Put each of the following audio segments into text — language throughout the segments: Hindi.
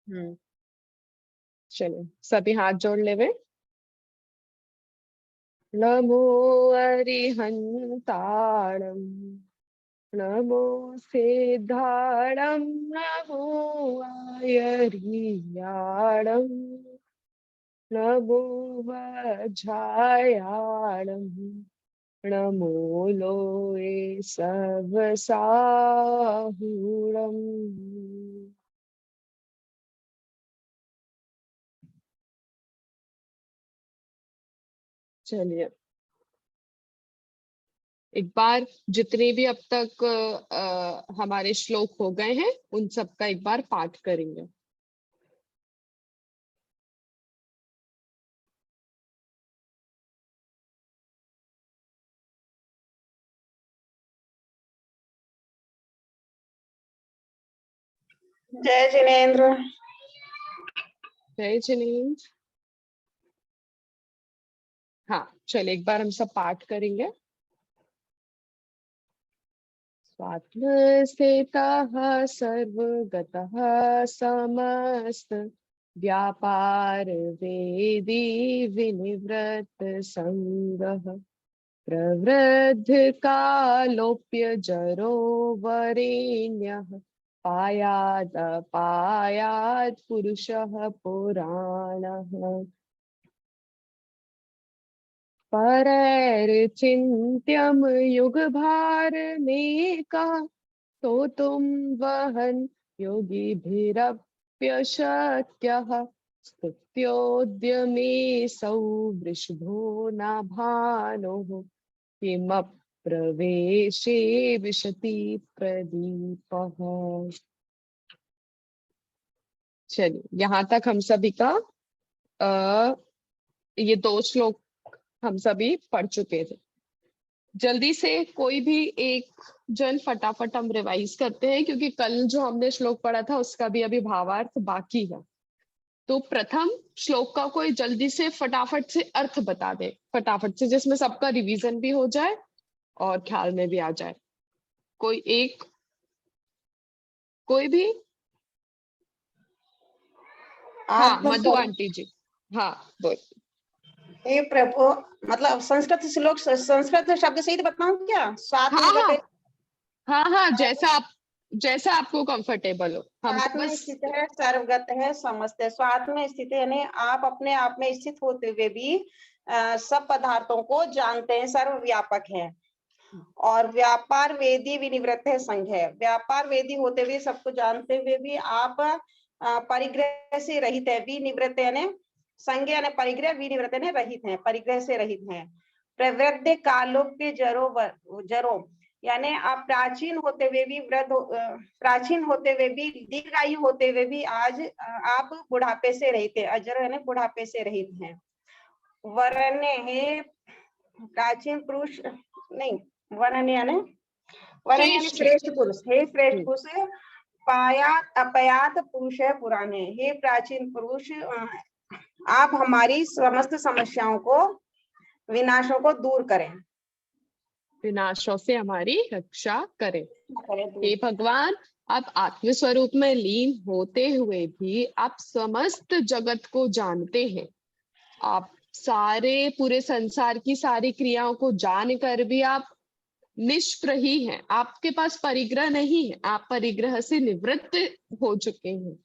चलिए सभी हाथ जोड़ लेवे। नमो अरिहंताणं, नमो सिद्धाणं, नमो आयर्याणं, नमो वज्रायाणं, नमो लोये सवसाहुरम्। चलिए एक बार जितने भी अब तक हमारे श्लोक हो गए हैं उन सबका एक बार पाठ करेंगे। जय जिनेन्द्र। जय जिनेन्द्र। हाँ चलिए एक बार हम सब पाठ करेंगे। स्वात्मस्थितः सर्वगतः समस्त व्यापार वेदी विनिवृत्त संगः प्रवृद्ध कालोप्य जरो वरेण्यः पायादपायात् पुरुषः पुराणः परैर्चिन्त्यं युगभारमेका स्तोतुं वहन् योगिभिरप्यशक्यः स्तुत्योद्यमेऽसौ वृषभो न भानुः किमप्रवेशे विशति प्रदीपः। चलिए यहाँ तक हम सभी का ये 2 श्लोक हम सभी पढ़ चुके थे। जल्दी से कोई भी एक जन फटाफट हम रिवाइज करते हैं क्योंकि कल जो हमने श्लोक पढ़ा था उसका भी अभी भावार्थ बाकी है। तो प्रथम श्लोक का कोई जल्दी से फटाफट से अर्थ बता दे, फटाफट से, जिसमें सबका रिवीजन भी हो जाए और ख्याल में भी आ जाए। कोई एक, कोई भी? हाँ मधु आंटी जी, हाँ बोल। हे प्रभु, मतलब संस्कृत श्लोक, संस्कृत शब्द सहित बताऊं क्या? हाँ जैसा आपको कंफर्टेबल हो। हम स्वात्म में स्थित है, सर्वगत है, समस्त है। स्वात्म में स्थित है यानी आप अपने आप में स्थित होते हुए भी सब पदार्थों को जानते हैं, सर्वव्यापक है। और व्यापार वेदी विनिवृत्त है, संघ है। व्यापार वेदी होते हुए सबको जानते हुए भी आप परिग्रह से रहित है। विनिवृत्त यानी संज्ञा यानी परिग्रह, विनिवृत्त यानी रहित है, परिग्रह से रहित है। प्रवृद्ध कालोप्य जरो यानी आप प्राचीन होते हुए भी प्राचीन होते हुए भी, दीर्घायु होते हुए भी आज आप बुढ़ापे से रहित है। अजर यानी बुढ़ापे से रहित है। वरण्य है प्राचीन पुरुष नहीं, वरण्य यानी श्रेष्ठ पुरुष है। श्रेष्ठ पुरुष पायात अपयात पुरुष है, पुराने। हे प्राचीन पुरुष, आप हमारी समस्त समस्याओं को, विनाशों को दूर करें, विनाशों से हमारी रक्षा करें। हे भगवान, आप आत्म स्वरूप में लीन होते हुए भी आप समस्त जगत को जानते हैं। आप सारे पूरे संसार की सारी क्रियाओं को जानकर भी आप निष्प्रही हैं। आपके पास परिग्रह नहीं है, आप परिग्रह से निवृत्त हो चुके हैं।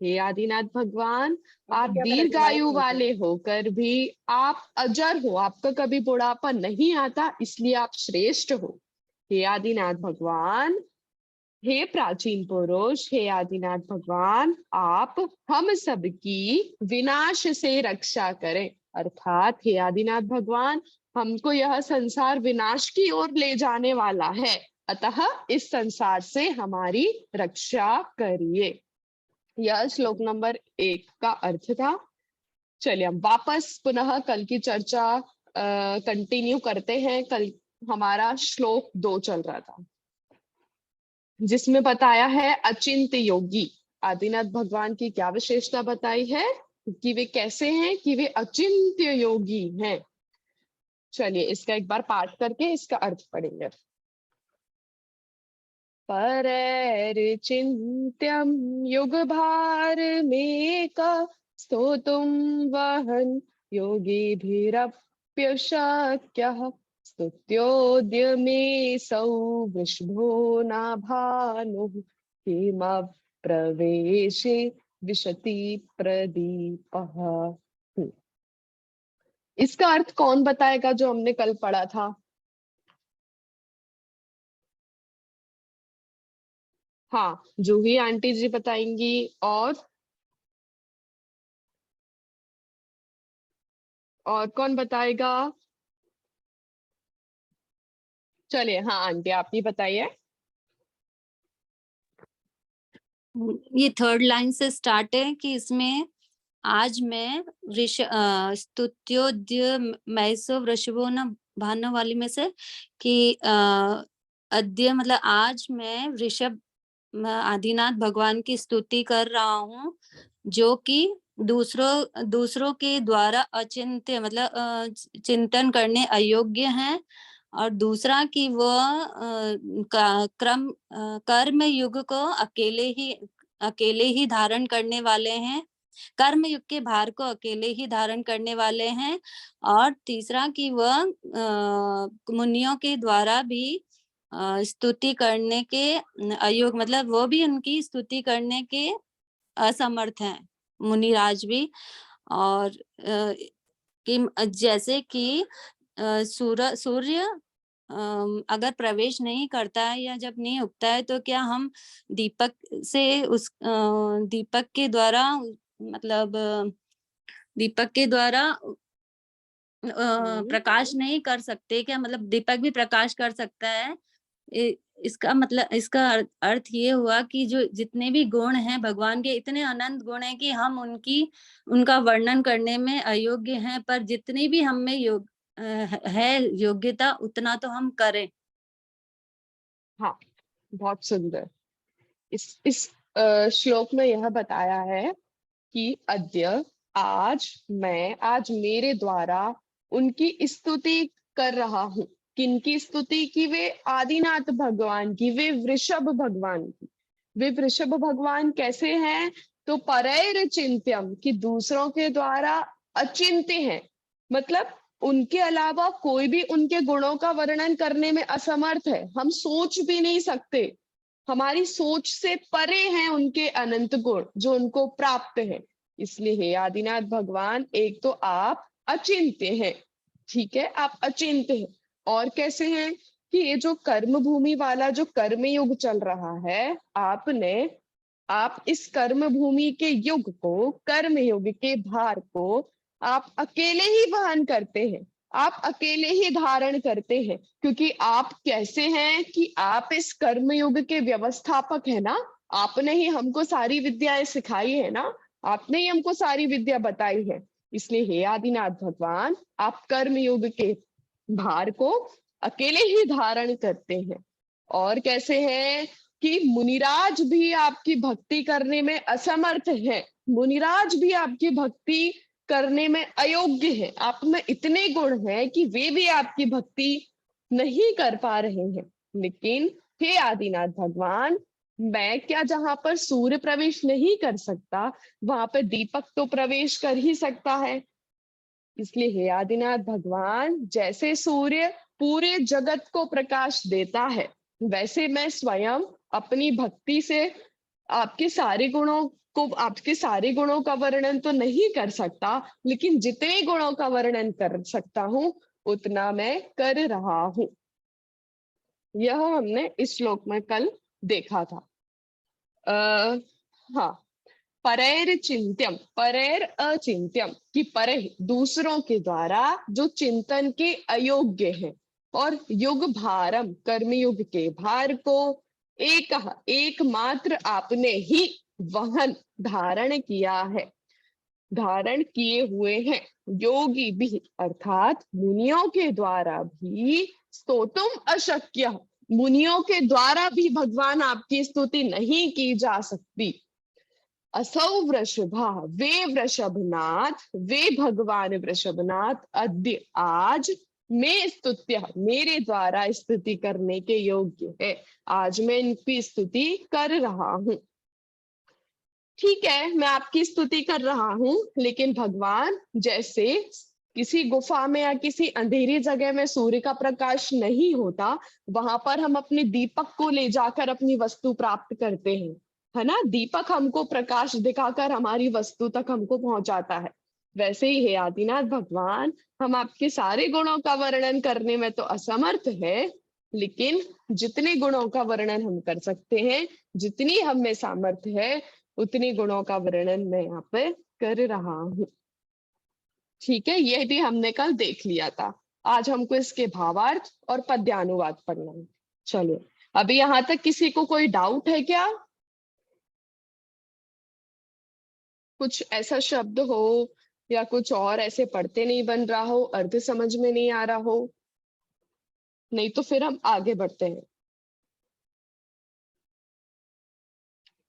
हे आदिनाथ भगवान, आप दीर्घायु वाले होकर भी आप अजर हो, आपका कभी बुढ़ापा नहीं आता, इसलिए आप श्रेष्ठ हो। हे आदिनाथ भगवान, हे प्राचीन पुरुष, हे आदिनाथ भगवान, आप हम सबकी विनाश से रक्षा करें। अर्थात हे आदिनाथ भगवान, हमको यह संसार विनाश की ओर ले जाने वाला है, अतः इस संसार से हमारी रक्षा करिए। यह श्लोक नंबर 1 का अर्थ था। चलिए हम वापस पुनः कल की चर्चा कंटिन्यू करते हैं। कल हमारा श्लोक 2 चल रहा था जिसमें बताया है अचिंत्य योगी। आदिनाथ भगवान की क्या विशेषता बताई है कि वे कैसे हैं, कि वे अचिंत्य योगी हैं। चलिए इसका एक बार पाठ करके इसका अर्थ पढ़ेंगे। परैर्चिन्त्यं युगभारमेक स्तोतुं वहन् योगिभिरप्यशक्यः स्तुत्योद्यमेऽसौ वृषभो नाभानुः हिमप्रवेशे विशति प्रदीपः। इसका अर्थ कौन बताएगा जो हमने कल पढ़ा था? हाँ, जूही आंटी जी बताएंगी। और कौन बताएगा? चलिए, हाँ आंटी आप ही बताइए। ये थर्ड लाइन से स्टार्ट है कि इसमें आज मैं स्तुत्योद्य मैसो वृषभो न भानो वाली में से कि अद्य मतलब आज मैं वृषभ आदिनाथ भगवान की स्तुति कर रहा हूँ, जो कि दूसरों के द्वारा अचिंत्य मतलब चिंतन करने अयोग्य हैं। और दूसरा कि वह कर्म युग को अकेले ही धारण करने वाले हैं, कर्म युग के भार को अकेले ही धारण करने वाले हैं। और तीसरा कि वह मुनियों के द्वारा भी स्तुति करने के अयोग्य मतलब वो भी उनकी स्तुति करने के असमर्थ हैं, मुनिराज भी। और कि जैसे कि सूर्य अगर प्रवेश नहीं करता है या जब नहीं उगता है तो क्या हम दीपक से उस दीपक के द्वारा मतलब दीपक के द्वारा प्रकाश नहीं कर सकते क्या? मतलब दीपक भी प्रकाश कर सकता है। इसका मतलब इसका अर्थ ये हुआ कि जो जितने भी गुण हैं भगवान के, इतने अनंत गुण हैं कि हम उनका वर्णन करने में अयोग्य हैं, पर जितनी भी हम में है योग्यता उतना तो हम करें। हाँ, बहुत सुंदर। इस श्लोक में यह बताया है कि अद्य आज मेरे द्वारा उनकी स्तुति कर रहा हूँ। किनकी स्तुति की? वे आदिनाथ भगवान की, वे वृषभ भगवान की। वे वृषभ भगवान कैसे हैं? तो परैर चिंत्यम, कि दूसरों के द्वारा अचिंत्य हैं, मतलब उनके अलावा कोई भी उनके गुणों का वर्णन करने में असमर्थ है। हम सोच भी नहीं सकते, हमारी सोच से परे हैं उनके अनंत गुण जो उनको प्राप्त है। इसलिए हे आदिनाथ भगवान, एक तो आप अचिंत्य हैं, ठीक है, आप अचिंत्य हैं। और कैसे हैं? कि ये जो कर्म भूमि वाला जो कर्म युग चल रहा है, आप इस कर्म भूमि के युग को, कर्म युग के भार को आप अकेले ही वहन करते हैं, आप अकेले ही धारण करते हैं। क्योंकि आप कैसे हैं कि आप इस कर्म युग के व्यवस्थापक है ना, आपने ही हमको सारी विद्याएं सिखाई है ना, आपने ही हमको सारी विद्या बताई है। इसलिए हे आदिनाथ भगवान, आप कर्म युग के भार को अकेले ही धारण करते हैं। और कैसे हैं कि मुनिराज भी आपकी भक्ति करने में असमर्थ है, मुनिराज भी आपकी भक्ति करने में अयोग्य है। आप में इतने गुण हैं कि वे भी आपकी भक्ति नहीं कर पा रहे हैं। लेकिन हे आदिनाथ भगवान, मैं क्या जहां पर सूर्य प्रवेश नहीं कर सकता, वहां पर दीपक तो प्रवेश कर ही सकता है। इसलिए हे आदिनाथ भगवान, जैसे सूर्य पूरे जगत को प्रकाश देता है, वैसे मैं स्वयं अपनी भक्ति से आपके सारे गुणों का वर्णन तो नहीं कर सकता, लेकिन जितने गुणों का वर्णन कर सकता हूं उतना मैं कर रहा हूं। यह हमने इस श्लोक में कल देखा था। हाँ, परैर चिंत्यम, परैर अचिंत्यम, कि परे दूसरों के द्वारा जो चिंतन के अयोग्य है। और युग भारम, कर्मयुग के भार को एकमात्र आपने ही वहन, धारण किया है, धारण किए हुए हैं। योगी भी अर्थात मुनियों के द्वारा भी स्तोतुम अशक्य, मुनियों के द्वारा भी भगवान आपकी स्तुति नहीं की जा सकती। असौ वृषभा, वे वृषभनाथ, वे भगवान वृषभनाथ, अद्य आज मैं स्तुत्य, मेरे द्वारा स्तुति करने के योग्य है। आज मैं इनकी स्तुति कर रहा हूँ। ठीक है, मैं आपकी स्तुति कर रहा हूँ, लेकिन भगवान जैसे किसी गुफा में या किसी अंधेरी जगह में सूर्य का प्रकाश नहीं होता, वहां पर हम अपने दीपक को ले जाकर अपनी वस्तु प्राप्त करते हैं, है ना। दीपक हमको प्रकाश दिखाकर हमारी वस्तु तक हमको पहुंचाता है। वैसे ही है आदिनाथ भगवान, हम आपके सारे गुणों का वर्णन करने में तो असमर्थ है, लेकिन जितने गुणों का वर्णन हम कर सकते हैं, जितनी हम में सामर्थ्य है, उतनी गुणों का वर्णन मैं यहाँ पे कर रहा हूँ। ठीक है, यह भी हमने कल देख लिया था। आज हमको इसके भावार्थ और पद्यानुवाद पढ़ना है। चलो, अभी यहाँ तक किसी को कोई डाउट है क्या? कुछ ऐसा शब्द हो या कुछ और ऐसे पढ़ते नहीं बन रहा हो, अर्थ समझ में नहीं आ रहा हो? नहीं तो फिर हम आगे बढ़ते हैं।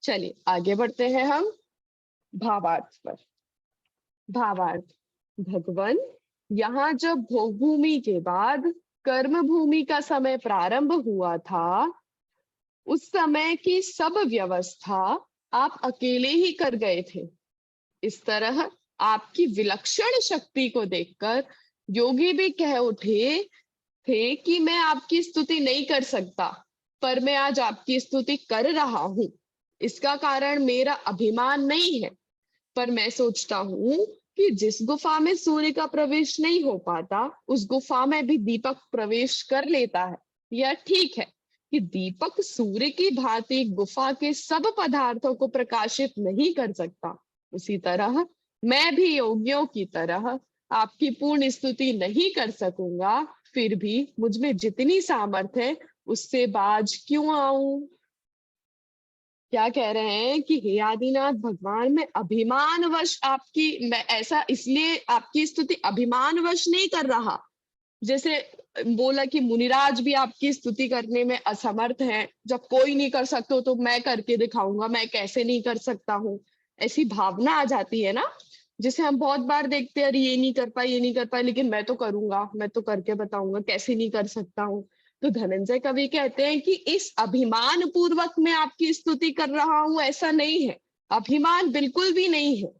चलिए आगे बढ़ते हैं हम भावार्थ पर। भावार्थ, भगवान, यहाँ जब भोग भूमि के बाद कर्म भूमि का समय प्रारंभ हुआ था, उस समय की सब व्यवस्था आप अकेले ही कर गए थे। इस तरह आपकी विलक्षण शक्ति को देखकर योगी भी कह उठे थे कि मैं आपकी स्तुति नहीं कर सकता, पर मैं आज आपकी स्तुति कर रहा हूँ। इसका कारण मेरा अभिमान नहीं है, पर मैं सोचता हूँ कि जिस गुफा में सूर्य का प्रवेश नहीं हो पाता, उस गुफा में भी दीपक प्रवेश कर लेता है। यह ठीक है कि दीपक सूर्य की भांति गुफा के सब पदार्थों को प्रकाशित नहीं कर सकता। उसी तरह मैं भी योगियों की तरह आपकी पूर्ण स्तुति नहीं कर सकूंगा, फिर भी मुझ में जितनी सामर्थ्य है उससे बाज क्यों आऊं? क्या कह रहे हैं कि हे आदिनाथ भगवान, मैं अभिमानवश आपकी, मैं ऐसा इसलिए आपकी स्तुति अभिमानवश नहीं कर रहा। जैसे बोला कि मुनिराज भी आपकी स्तुति करने में असमर्थ हैं, जब कोई नहीं कर सकते तो मैं करके दिखाऊंगा, मैं कैसे नहीं कर सकता हूँ, ऐसी भावना आ जाती है ना, जिसे हम बहुत बार देखते हैं, अरे ये नहीं कर पाए, ये नहीं कर पाए, लेकिन मैं तो करूंगा, मैं तो करके बताऊंगा, कैसे नहीं कर सकता हूँ। तो धनंजय कवि कहते हैं कि इस अभिमान पूर्वक मैं आपकी स्तुति कर रहा हूं, ऐसा नहीं है, अभिमान बिल्कुल भी नहीं है।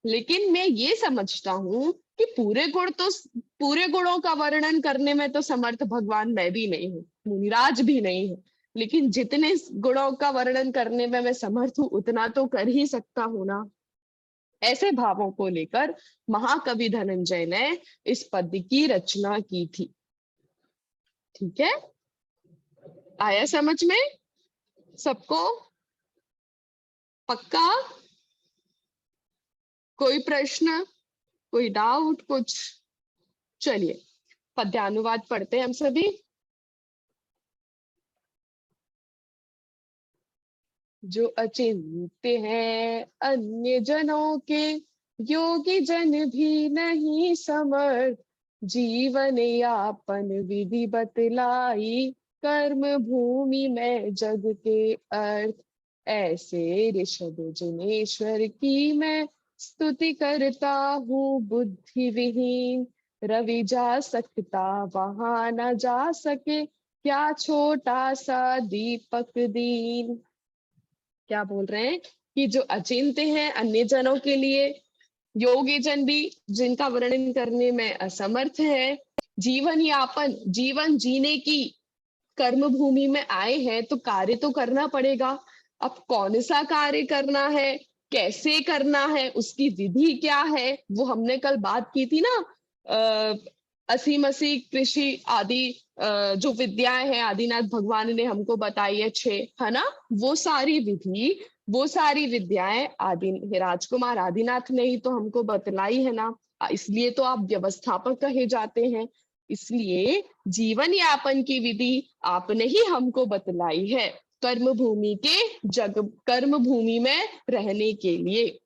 लेकिन मैं ये समझता हूँ कि पूरे गुणों का वर्णन करने में तो समर्थ भगवान मैं भी नहीं हूँ, मुनिराज भी नहीं है, लेकिन जितने गुणों का वर्णन करने में मैं समर्थ हूँ उतना तो कर ही सकता हूँ ना। ऐसे भावों को लेकर महाकवि धनंजय ने इस पद्य की रचना की थी। ठीक है, आया समझ में सबको? पक्का? कोई प्रश्न, कोई डाउट, कुछ? चलिए पद्यानुवाद पढ़ते हैं हम सभी। जो अचिंत्य हैं अन्य जनों के, योगी जन भी नहीं समर्थ, जीवन यापन विधि बतलाई, कर्म भूमि में जग के अर्थ। ऐसे ऋषभ जिनेश्वर की मैं स्तुति करता हूँ बुद्धि विहीन, रवि जा सकता वहां न जा सके, क्या छोटा सा दीपक दीन। क्या बोल रहे हैं कि जो अचिंत्य हैं अन्य जनों के लिए, योगी जन भी जिनका वर्णन करने में असमर्थ है, जीवन यापन, जीवन जीने की कर्म भूमि में आए हैं तो कार्य तो करना पड़ेगा। अब कौन सा कार्य करना है, कैसे करना है, उसकी विधि क्या है, वो हमने कल बात की थी ना। असीम असी कृषि आदि जो विद्याएं हैं आदिनाथ भगवान ने हमको बताई है 6, है ना। वो सारी विधि, वो सारी विद्याएं आदि राजकुमार आदिनाथ ने ही तो हमको बतलाई है ना, इसलिए तो आप व्यवस्थापक कहे जाते हैं। इसलिए जीवन यापन की विधि आपने ही हमको बतलाई है, कर्म भूमि में रहने के लिए।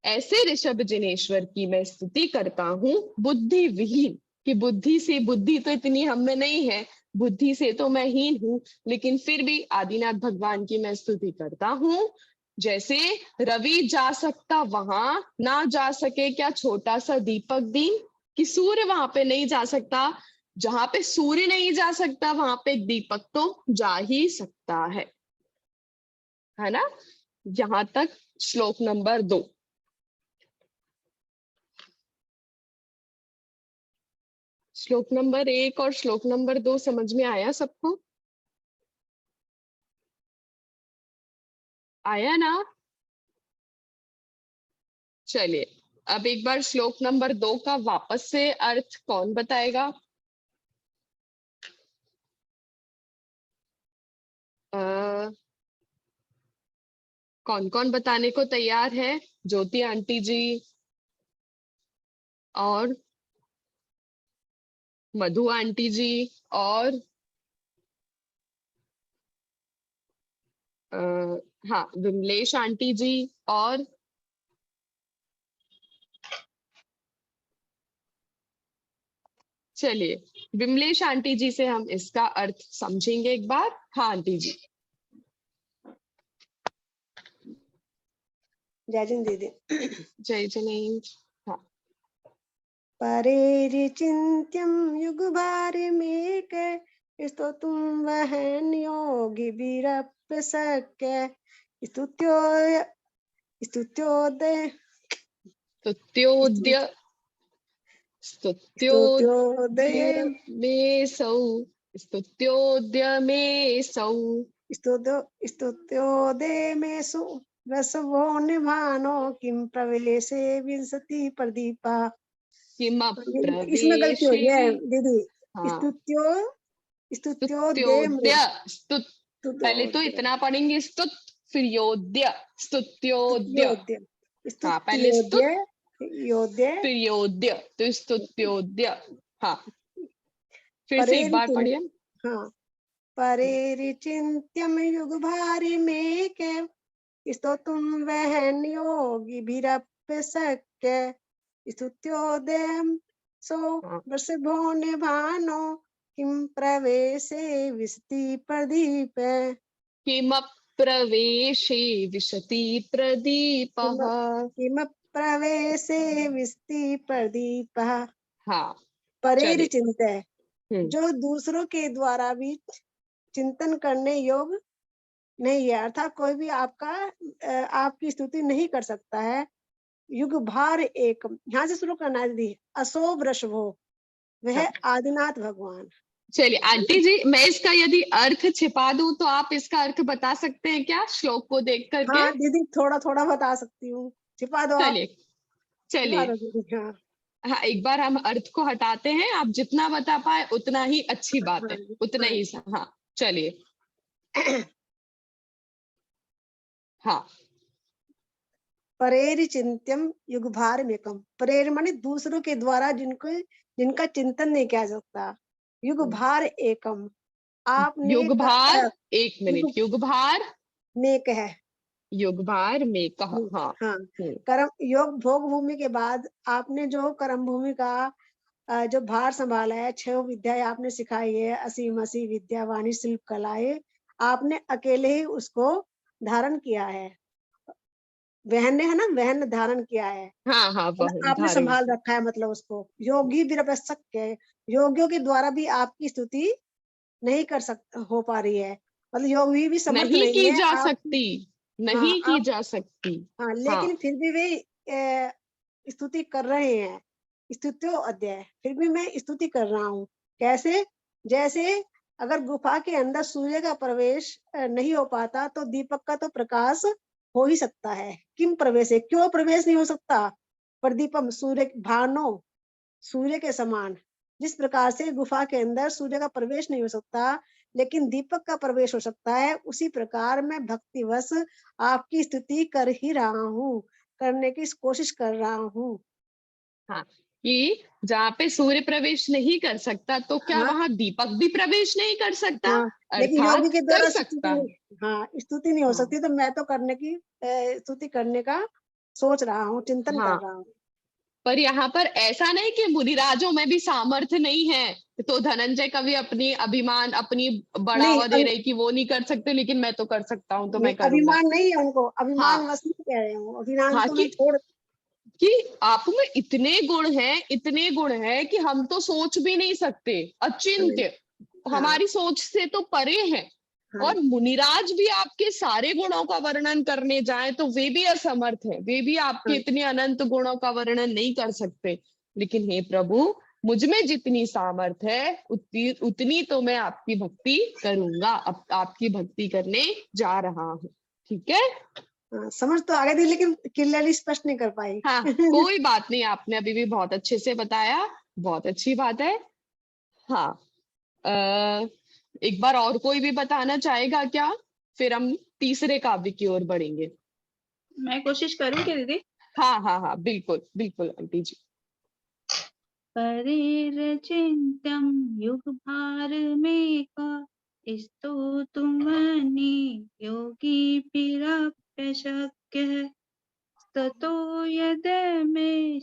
ऐसे ऋषभ जिनेश्वर की मैं स्तुति करता हूँ बुद्धि विहीन, कि बुद्धि से, बुद्धि तो इतनी हम में नहीं है, बुद्धि से तो मैं हीन हूँ, लेकिन फिर भी आदिनाथ भगवान की मैं स्तुति करता हूँ। जैसे रवि जा सकता वहां ना जा सके, क्या छोटा सा दीपक दीन। कि सूर्य वहां पे नहीं जा सकता। जहां पे सूर्य नहीं जा सकता वहां पे दीपक तो जा ही सकता है ना। यहां तक श्लोक नंबर 2। श्लोक नंबर 1 और श्लोक नंबर 2 समझ में आया सबको? आया ना? चलिए अब एक बार श्लोक नंबर 2 का वापस से अर्थ कौन बताएगा? कौन कौन बताने को तैयार है? ज्योति आंटी जी और मधु आंटी जी और हाँ विमलेश आंटी जी और चलिए विमलेश आंटी जी से हम इसका अर्थ समझेंगे एक बार। हाँ आंटी जी। जय जन दीदी। जय जनेन्द्र। हाँ। परेरिचिन्त्यं युगभारमेक स्तोतुं वहन् योगिभिरप्यशक्य स्तुत्योदय स्तुत्योद्य स्तुत्योदय मेसौ स्तुत्योद्यमेसौ स्तुत्योदयमेषु रसवो निभानो किं प्रवेशे विंशति प्रदीपा। इसमें गलती हो गई है दीदी। हाँ। स्तुत्योदय पहले तो इतना पढ़ेंगे स्तुत फिर योद्य स्तुत्योद्य। हाँ पहले स्तुत फिर योद्य तो स्तुत्योद्य। हाँ फिर से एक बार पढ़िए। हाँ परेरिचिन्त्यं युगभारमेक स्तोतुं वहन् योगिभिरप्यशक्य स्तुत्योदयं सो वृषभो निभानो किं प्रवेशे विशति प्रदीप। किम प्रवेशे विशति प्रदीपः। किम प्रवेशे विशति प्रदीपः। हाँ परेरिचिन्त्य जो दूसरों के द्वारा भी चिंतन करने योग्य नहीं है, अर्थात कोई भी आपकी स्तुति नहीं कर सकता है। युग भार एकम, यहाँ से शुरू करना है दीदी। असो वृषभो, वह आदिनाथ भगवान। चलिए आंटी जी मैं इसका यदि अर्थ छिपा दूं तो आप इसका अर्थ बता सकते हैं क्या श्लोक को देख करके? हाँ दीदी थोड़ा थोड़ा बता सकती हूँ, छिपा दो। चलिए हाँ हाँ एक बार हम अर्थ को हटाते हैं, आप जितना बता पाए उतना ही अच्छी बात है, उतना ही। हाँ चलिए। हाँ परेरिचिन्त्यम युगभारमेकम। परेर माने दूसरों के द्वारा जिनका चिंतन नहीं किया सकता। युगभार एकम, आपने युगभार, एक मिनट, युगभार नेक है। युगभार में कहा। हाँ कर्म योग भोग भूमि के बाद आपने जो कर्म भूमि का जो भार संभाला है, 6 विद्याएं आपने सिखाई है, असीम असी विद्या वाणी शिल्प कलाएं, आपने अकेले ही उसको धारण किया है। वहन ने है ना, वहन धारण किया है। हाँ हाँ आपने संभाल रखा है, मतलब उसको योगी विरपस्सक्य, योगियों के द्वारा भी आपकी स्तुति नहीं कर हो पा रही है, मतलब योगी भी समर्थ नहीं की है, जा सकती, नहीं की जा सकती। हाँ लेकिन फिर भी वे स्तुति कर रहे हैं। स्तुत्यो अध्याय, फिर भी मैं स्तुति कर रहा हूँ। कैसे? जैसे अगर गुफा के अंदर सूर्य का प्रवेश नहीं हो पाता तो दीपक का तो प्रकाश हो ही सकता है। किम प्रवेश है, क्यों प्रवेश नहीं हो सकता? प्रदीपम सूर्य भानो, सूर्य के समान जिस प्रकार से गुफा के अंदर सूर्य का प्रवेश नहीं हो सकता लेकिन दीपक का प्रवेश हो सकता है, उसी प्रकार मैं भक्तिवश आपकी स्तुति कर ही रहा हूँ, करने की कोशिश कर रहा हूँ। हाँ कि जहाँ पे सूर्य प्रवेश नहीं कर सकता तो क्या वहाँ दीपक भी प्रवेश नहीं कर सकता? लेकिन योगी के द्वारा सकता है। हाँ स्तुति नहीं हो सकती, तो मैं तो करने की स्तुति करने का सोच रहा हूँ, चिंतन कर रहा हूँ। पर यहाँ पर ऐसा नहीं कि मुनिराजों में भी सामर्थ्य नहीं है, तो धनंजय कवि अपनी अभिमान अपनी बढ़ावा दे रहे कि वो नहीं कर सकते लेकिन मैं तो कर सकता हूँ, तो मैं करूंगा। अभिमान नहीं है उनको, अभिमान बस नहीं कह रहे हूँ, अभिमान तो मैं छोड़ कि आप में इतने गुण हैं कि हम तो सोच भी नहीं सकते, अचिंत्य, हमारी सोच से तो परे है। और मुनिराज भी आपके सारे गुणों का वर्णन करने जाए तो वे भी असमर्थ है, वे भी आपके इतने अनंत गुणों का वर्णन नहीं कर सकते। लेकिन हे प्रभु, मुझ में जितनी सामर्थ्य है उतनी तो मैं आपकी भक्ति करूंगा, अब आपकी भक्ति करने जा रहा हूँ। ठीक है, समझ तो आ गई थी लेकिन क्लियरली स्पष्ट नहीं कर पाई। हाँ कोई बात नहीं, आपने अभी भी बहुत अच्छे से बताया, बहुत अच्छी बात है। हाँ, एक बार और कोई भी बताना चाहेगा क्या? फिर हम तीसरे काव्य की ओर बढ़ेंगे। मैं कोशिश करूं क्या दीदी? हाँ हाँ हाँ, बिल्कुल बिल्कुल आंटी जी। परिरचिन्त्यं युगभारमेका स्तोतुमनि योगीभिरप्यशक्यः ततो यद मे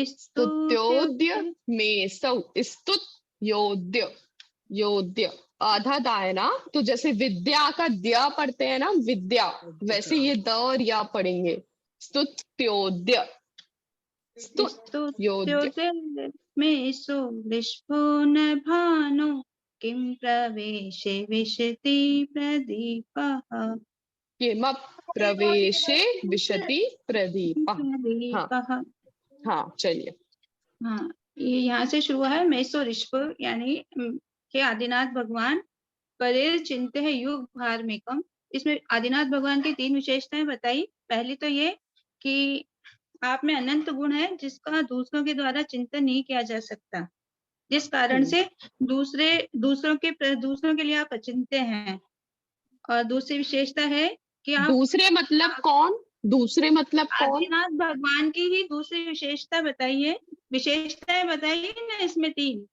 स्तुत्योद्य में सौ, स्तुत योद्य, योद्य आधा दा है ना, तो जैसे विद्या का द्या पढ़ते हैं ना विद्या, वैसे ये द और या पढ़ेंगे, स्तुत्योद्य, स्तुत्योद्य। में सुलिष्ठो न भानो किं प्रवेशे विशति प्रदीपः किम प्रवेशे विशति प्रदीपः। हाँ हाँ, चलिए। हाँ, ये यहाँ से शुरू है। मेसो ऋषभ यानी हे आदिनाथ भगवान, परेर चिंते है युग भार में कम। इसमें आदिनाथ भगवान की 3 विशेषताएं बताई। पहली तो ये कि आप में अनंत गुण है जिसका दूसरों के द्वारा चिंतन नहीं किया जा सकता, जिस कारण से दूसरों के लिए आप अचिंत्य हैं। और दूसरी विशेषता है कि आप दूसरे मतलब कौन? दूसरे मतलब कौन? आदिनाथ भगवान की ही दूसरी विशेषता बताइए, विशेषताएं बताइए ना इसमें 3।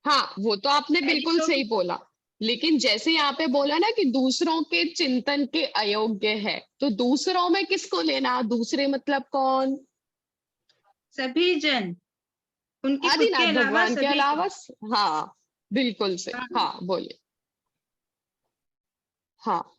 हाँ, वो तो आपने बिल्कुल सही बोला, लेकिन जैसे यहाँ पे बोला ना कि दूसरों के चिंतन के अयोग्य है, तो दूसरों में किसको लेना? दूसरे मतलब कौन? सभी जन, उनके खुद के आदिनाथ अलावा भगवान के सभी अलावा। हाँ बिल्कुल सही, हाँ बोलिए। हाँ,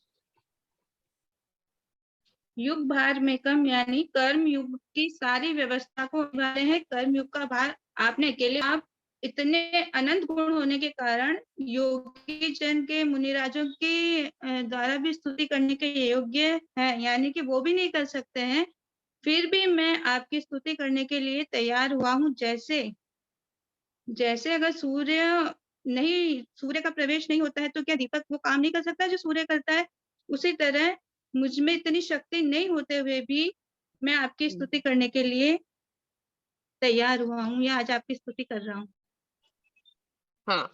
युग भार में कम यानी कर्म युग की सारी व्यवस्था को निभाते हैं। कर्म युग का भार आपने अकेले, आप इतने अनंत गुण होने के कारण योगी जन के मुनिराजों के द्वारा भी स्तुति करने के योग्य है, यानी कि वो भी नहीं कर सकते हैं, फिर भी मैं आपकी स्तुति करने के लिए तैयार हुआ हूँ। जैसे अगर सूर्य का प्रवेश नहीं होता है तो क्या दीपक वो काम नहीं कर सकता जो सूर्य करता है? उसी तरह मुझ में इतनी शक्ति नहीं होते हुए भी मैं आपकी स्तुति करने के लिए तैयार हुआ हूँ या आज आपकी स्तुति कर रहा हूँ। हाँ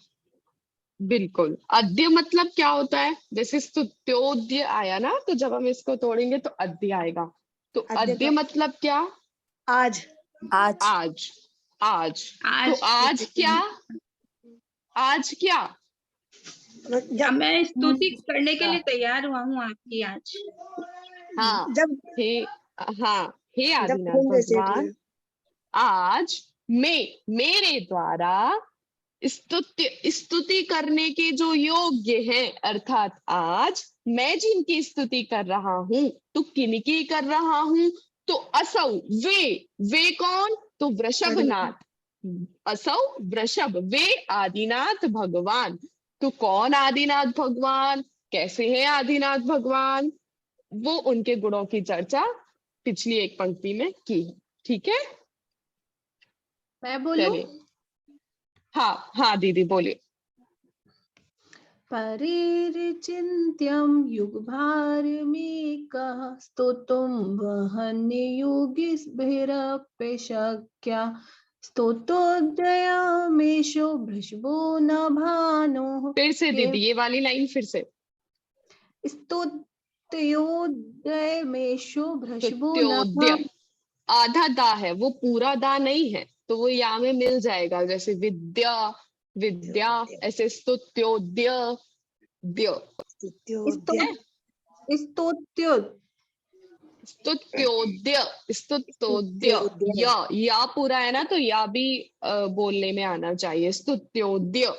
बिल्कुल। अद्य मतलब क्या होता है? जैसे स्तुत्योद्य आया ना, तो जब हम इसको तोड़ेंगे तो अद्य आएगा। तो अद्य मतलब क्या? आज। आज आज, आज। तो आज क्या? आज क्या? अब मैं स्तुति करने के लिए तैयार हुआ हूँ आपकी आज। हाँ, जब हे आदिनाथ भगवान, आज मेरे द्वारा स्तुति करने के जो योग्य है, अर्थात आज मैं जिनकी स्तुति कर रहा हूँ, तो किनकी कर रहा हूँ? तो असौ, वे कौन? तो वृषभनाथ, असौ वृषभ, वे आदिनाथ भगवान। तो कौन आदिनाथ भगवान, कैसे हैं आदिनाथ भगवान, वो उनके गुणों की चर्चा पिछली एक पंक्ति में की है। ठीक है, मैं बोलूं? हाँ हाँ दीदी बोलिए। परिचिन्त्यं युगभारमेकः स्तोतुं वहन्ययोगिभिरप्यशक्या स्तोत्रोदयामेषो वृषभो न भानुः। फिर से दीदी ये वाली लाइन फिर से। स्तोत्रोदयमेषो वृषभो न स्तुत्योद्य, आधा दा है, वो पूरा दा नहीं है, तो वो या में मिल जाएगा, जैसे विद्या ऐसे स्तुत्योद्य द्य, स्तुत्योद्य या पूरा है ना, तो या भी बोलने में आना चाहिए, स्तुत्योद्य।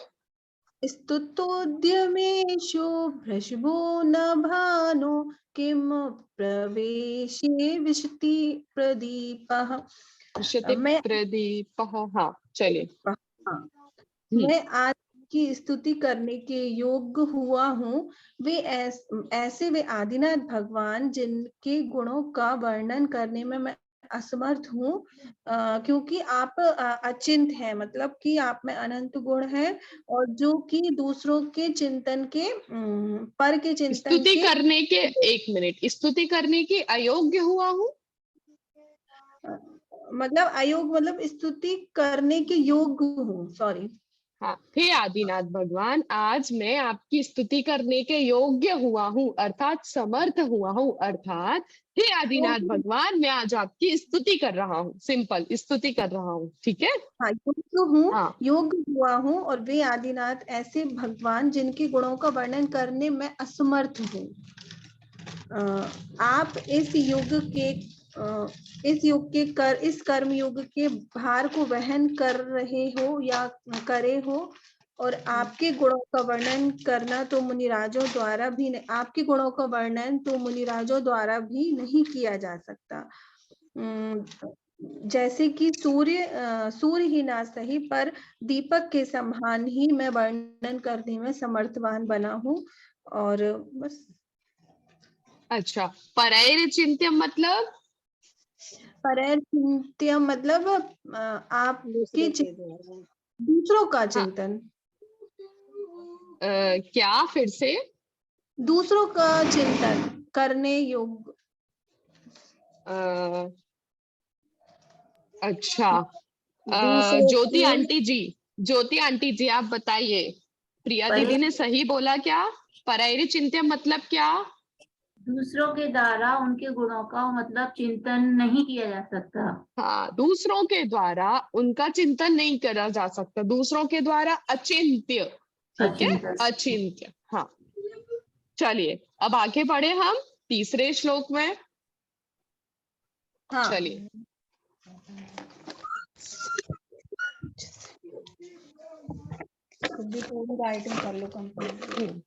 स्तुतोद्यमेषु वृषभो न भानु किम प्रवेशे विशति प्रदीपः। विशति मैं प्रदीपः। हाँ चलिए। हाँ, मैं आज की स्तुति करने के योग्य हुआ हूँ। वे ऐसे वे आदिनाथ भगवान जिनके गुणों का वर्णन करने में मैं असमर्थ हूँ, क्योंकि आप अचिंत हैं, मतलब कि आप में अनंत गुण है और जो कि दूसरों के चिंतन के पर के चिंतन स्तुति के करने के, एक मिनट, स्तुति करने की अयोग्य हुआ हूँ। मतलब अयोग मतलब स्तुति करने के योग्य हूँ, सॉरी। हाँ, हे आदिनाथ भगवान, आज मैं आपकी स्तुति करने के योग्य हुआ हूँ, अर्थात समर्थ हुआ हूँ। अर्थात हे आदिनाथ भगवान, मैं आज आपकी स्तुति कर रहा हूँ। सिंपल, स्तुति कर रहा हूँ। ठीक है। हाँ, योग्य हूँ, हाँ, योग्य हुआ हूँ और वे आदिनाथ ऐसे भगवान जिनके गुणों का वर्णन करने में असमर्थ हूँ। आप इस युग के इस कर्म युग के भार को वहन कर रहे हो या करे हो, और आपके गुणों का वर्णन करना तो मुनिराजों द्वारा भी नहीं, आपके गुणों का वर्णन तो मुनिराजों द्वारा भी नहीं किया जा सकता। जैसे कि सूर्य ही ना सही पर दीपक के समान ही मैं वर्णन करने में समर्थवान बना हूँ। और बस। अच्छा। परैर चिंत्यम मतलब? परैर चिंत्यम मतलब आपके दूसरों का हाँ, चिंतन, क्या? फिर से। दूसरों का चिंतन करने योग्य। अच्छा। दूसरों ज्योति के आंटी जी, ज्योति आंटी जी आप बताइए, प्रिया दीदी ने सही बोला क्या? परैर चिंत्यम मतलब क्या? दूसरों के द्वारा उनके गुणों का मतलब चिंतन नहीं किया जा सकता। हाँ, दूसरों के द्वारा उनका चिंतन नहीं करा जा सकता, दूसरों के द्वारा अचिंत्य। ठीक है, अचिंत्य। अचिंत्य। हाँ, चलिए अब आगे बढ़े हम तीसरे श्लोक में। हाँ, चलिए। खुद भी पूरी राइटिंग कर लो कंप्लीट।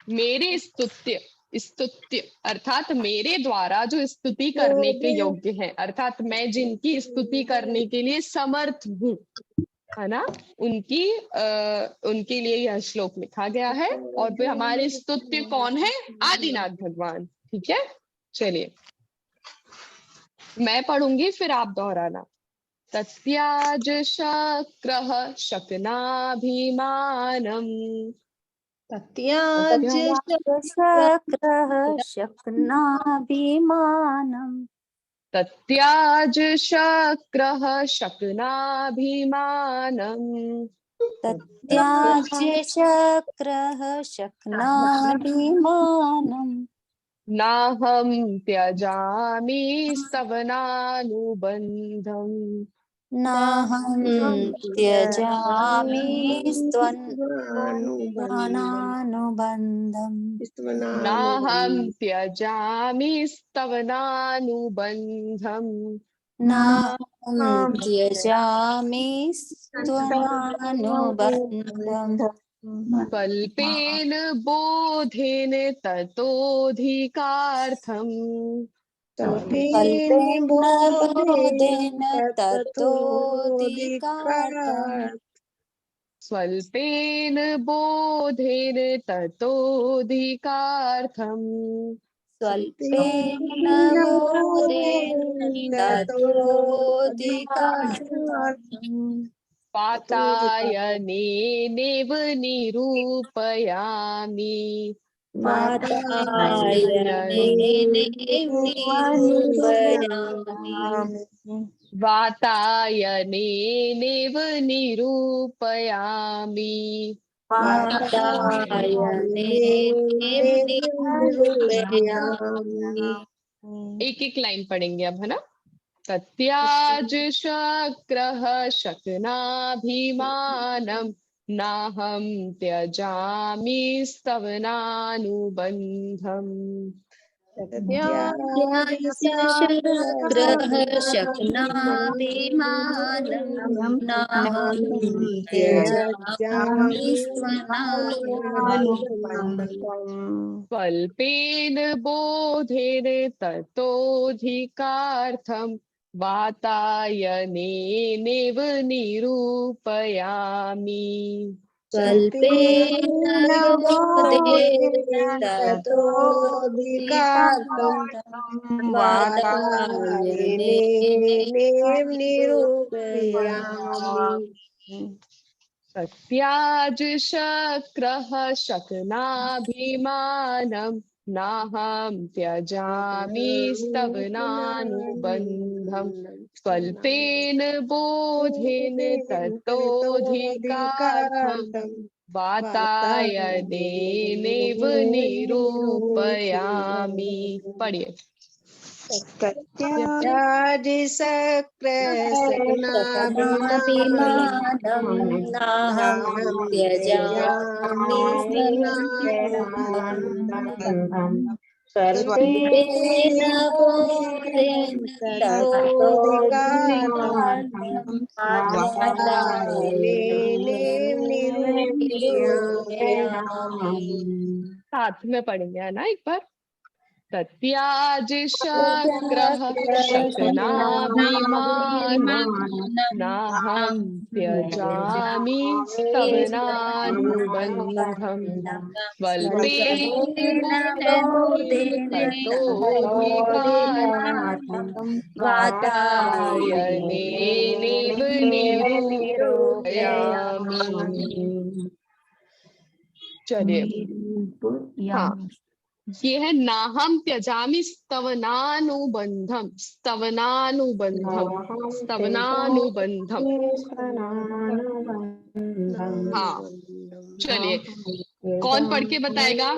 मेरे स्तुत्य, स्तुत्य अर्थात मेरे द्वारा जो स्तुति करने के योग्य है, अर्थात मैं जिनकी स्तुति करने के लिए समर्थ हूँ, है ना, उनके लिए यह श्लोक लिखा गया है। और वे हमारे स्तुत्य कौन है? आदिनाथ भगवान। ठीक है, चलिए मैं पढ़ूंगी फिर आप दोहराना। तत्याज शक्रः शकनाभिमानम्। तत्याज शक्रः शकनाभिमानम्। तत्याज शक्रः शकनाभिमानम्। तत्याज्य शक्रः शकनाभिमानम्। नाहं त्यजामि स्तवनानुबन्धम्। नाहं त्यजामि स्तवनानुबन्धम्। नाहं त्यजामि स्तवनानुबन्धम्। नाहं त्यजामि स्तवनानुबन्धम्। स्वल्पेन बोधेन ततोऽधिकार्थम्। कल्पेन बोधेन ततोऽधिकारम्। स्वल्पेन बोधेन ततोऽधिकार्थम्। स्वल्पेन बोधेन ततोऽधिकारम्। वातायनेनैव निरूपयामि। वातायनेनैव निरूपयामि। वातायनेनैव निरूपयामि। वातायनेनैव निरूपयामि। एक एक लाइन पढ़ेंगे अब, है ना। तत्याज शक्रः शकनाभिमानम्। नाहं त्यजामि स्तवनानुबन्धम्। शक्रः शक्नाभिमानं नाहं त्यजामि स्वल्पेन बोधेन ततोऽधिकार्थं वातायनेनैव निरूपयामि। स्वल्पेन बोधेन ततोऽधिकार्थं ततोऽधिकार्थं वातायनेनैव निरूपयामि। सत्याजशक्रः शकनाभिमानं नाहं त्यजामि स्तवनानुबन्धं स्वल्पेन बोधेन ततोऽधिकार्थं वातायनेनैव निरूपयामि। पढ़िए। शकनाभिमानं नाहं त्यजामि स्तवनानुबन्धं स्वल्पेन बोधेन ततोऽधिकार्थं वातायनेनैव निरूपयामि। साथ में पढ़ेंगे है ना एक बार। सत्याजशक्रः शकनाभिमानं नाहं त्यजामि स्तवनानुबन्धं स्वल्पेन बोधेन ततोऽधिकार्थं वातायनेनैव निरूपयामि। चलिए, हाँ, ये है नाहम त्यजामि स्तवनानुबंधम। स्तवनानुबंधम, स्तवनानुबंधम। हाँ, चलिए, कौन पढ़ के बताएगा?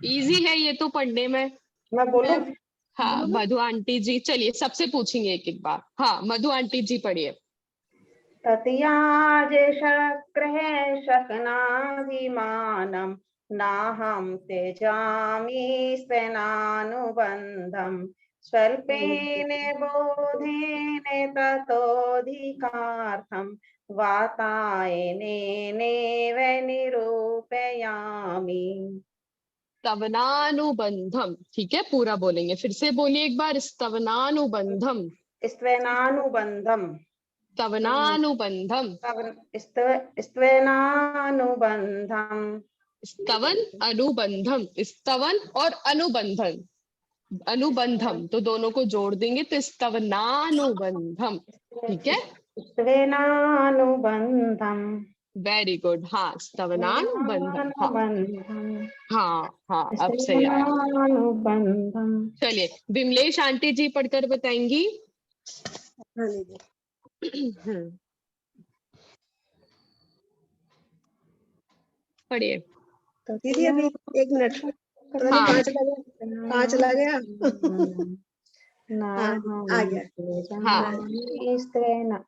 इजी है ये तो पढ़ने में। मैं बोलूं? हाँ, मधु आंटी जी, चलिए सबसे पूछेंगे एक एक बार। हाँ, मधु आंटी जी पढ़िए। तत्याजशक्रः शकनाभिमानं नाहं त्यजामि स्वेनानुबन्धं स्वल्पेन बोधेन ततोऽधिकार्थं वातायनेनैव निरूपयामि। स्तवनानुबंधम, ठीक है, पूरा बोलेंगे। फिर से बोलिए एक बार। स्तवनानुबंधम, स्वेनानुबन्धं, स्तवनानुबंधम, स्वेनानुबन्धं, स्तवन अनुबंधम। स्तवन और अनुबंधन, अनुबंधम तो दोनों को जोड़ देंगे तो स्तवनानुबंधम, ठीक है। स्वेनानुबन्धं, वेरी गुड। हाँ, स्तवनानुबंधम। हाँ हाँ हाँ, अब सही आया। स्वेनानुबन्धं। चलिए, विमलेश आंटी जी पढ़कर बताएंगी। पढ़िए। दीदी अभी 1 मिनट, पता नहीं हाँ। कहाँ चला गया। हाँ, आ गया। हाँ,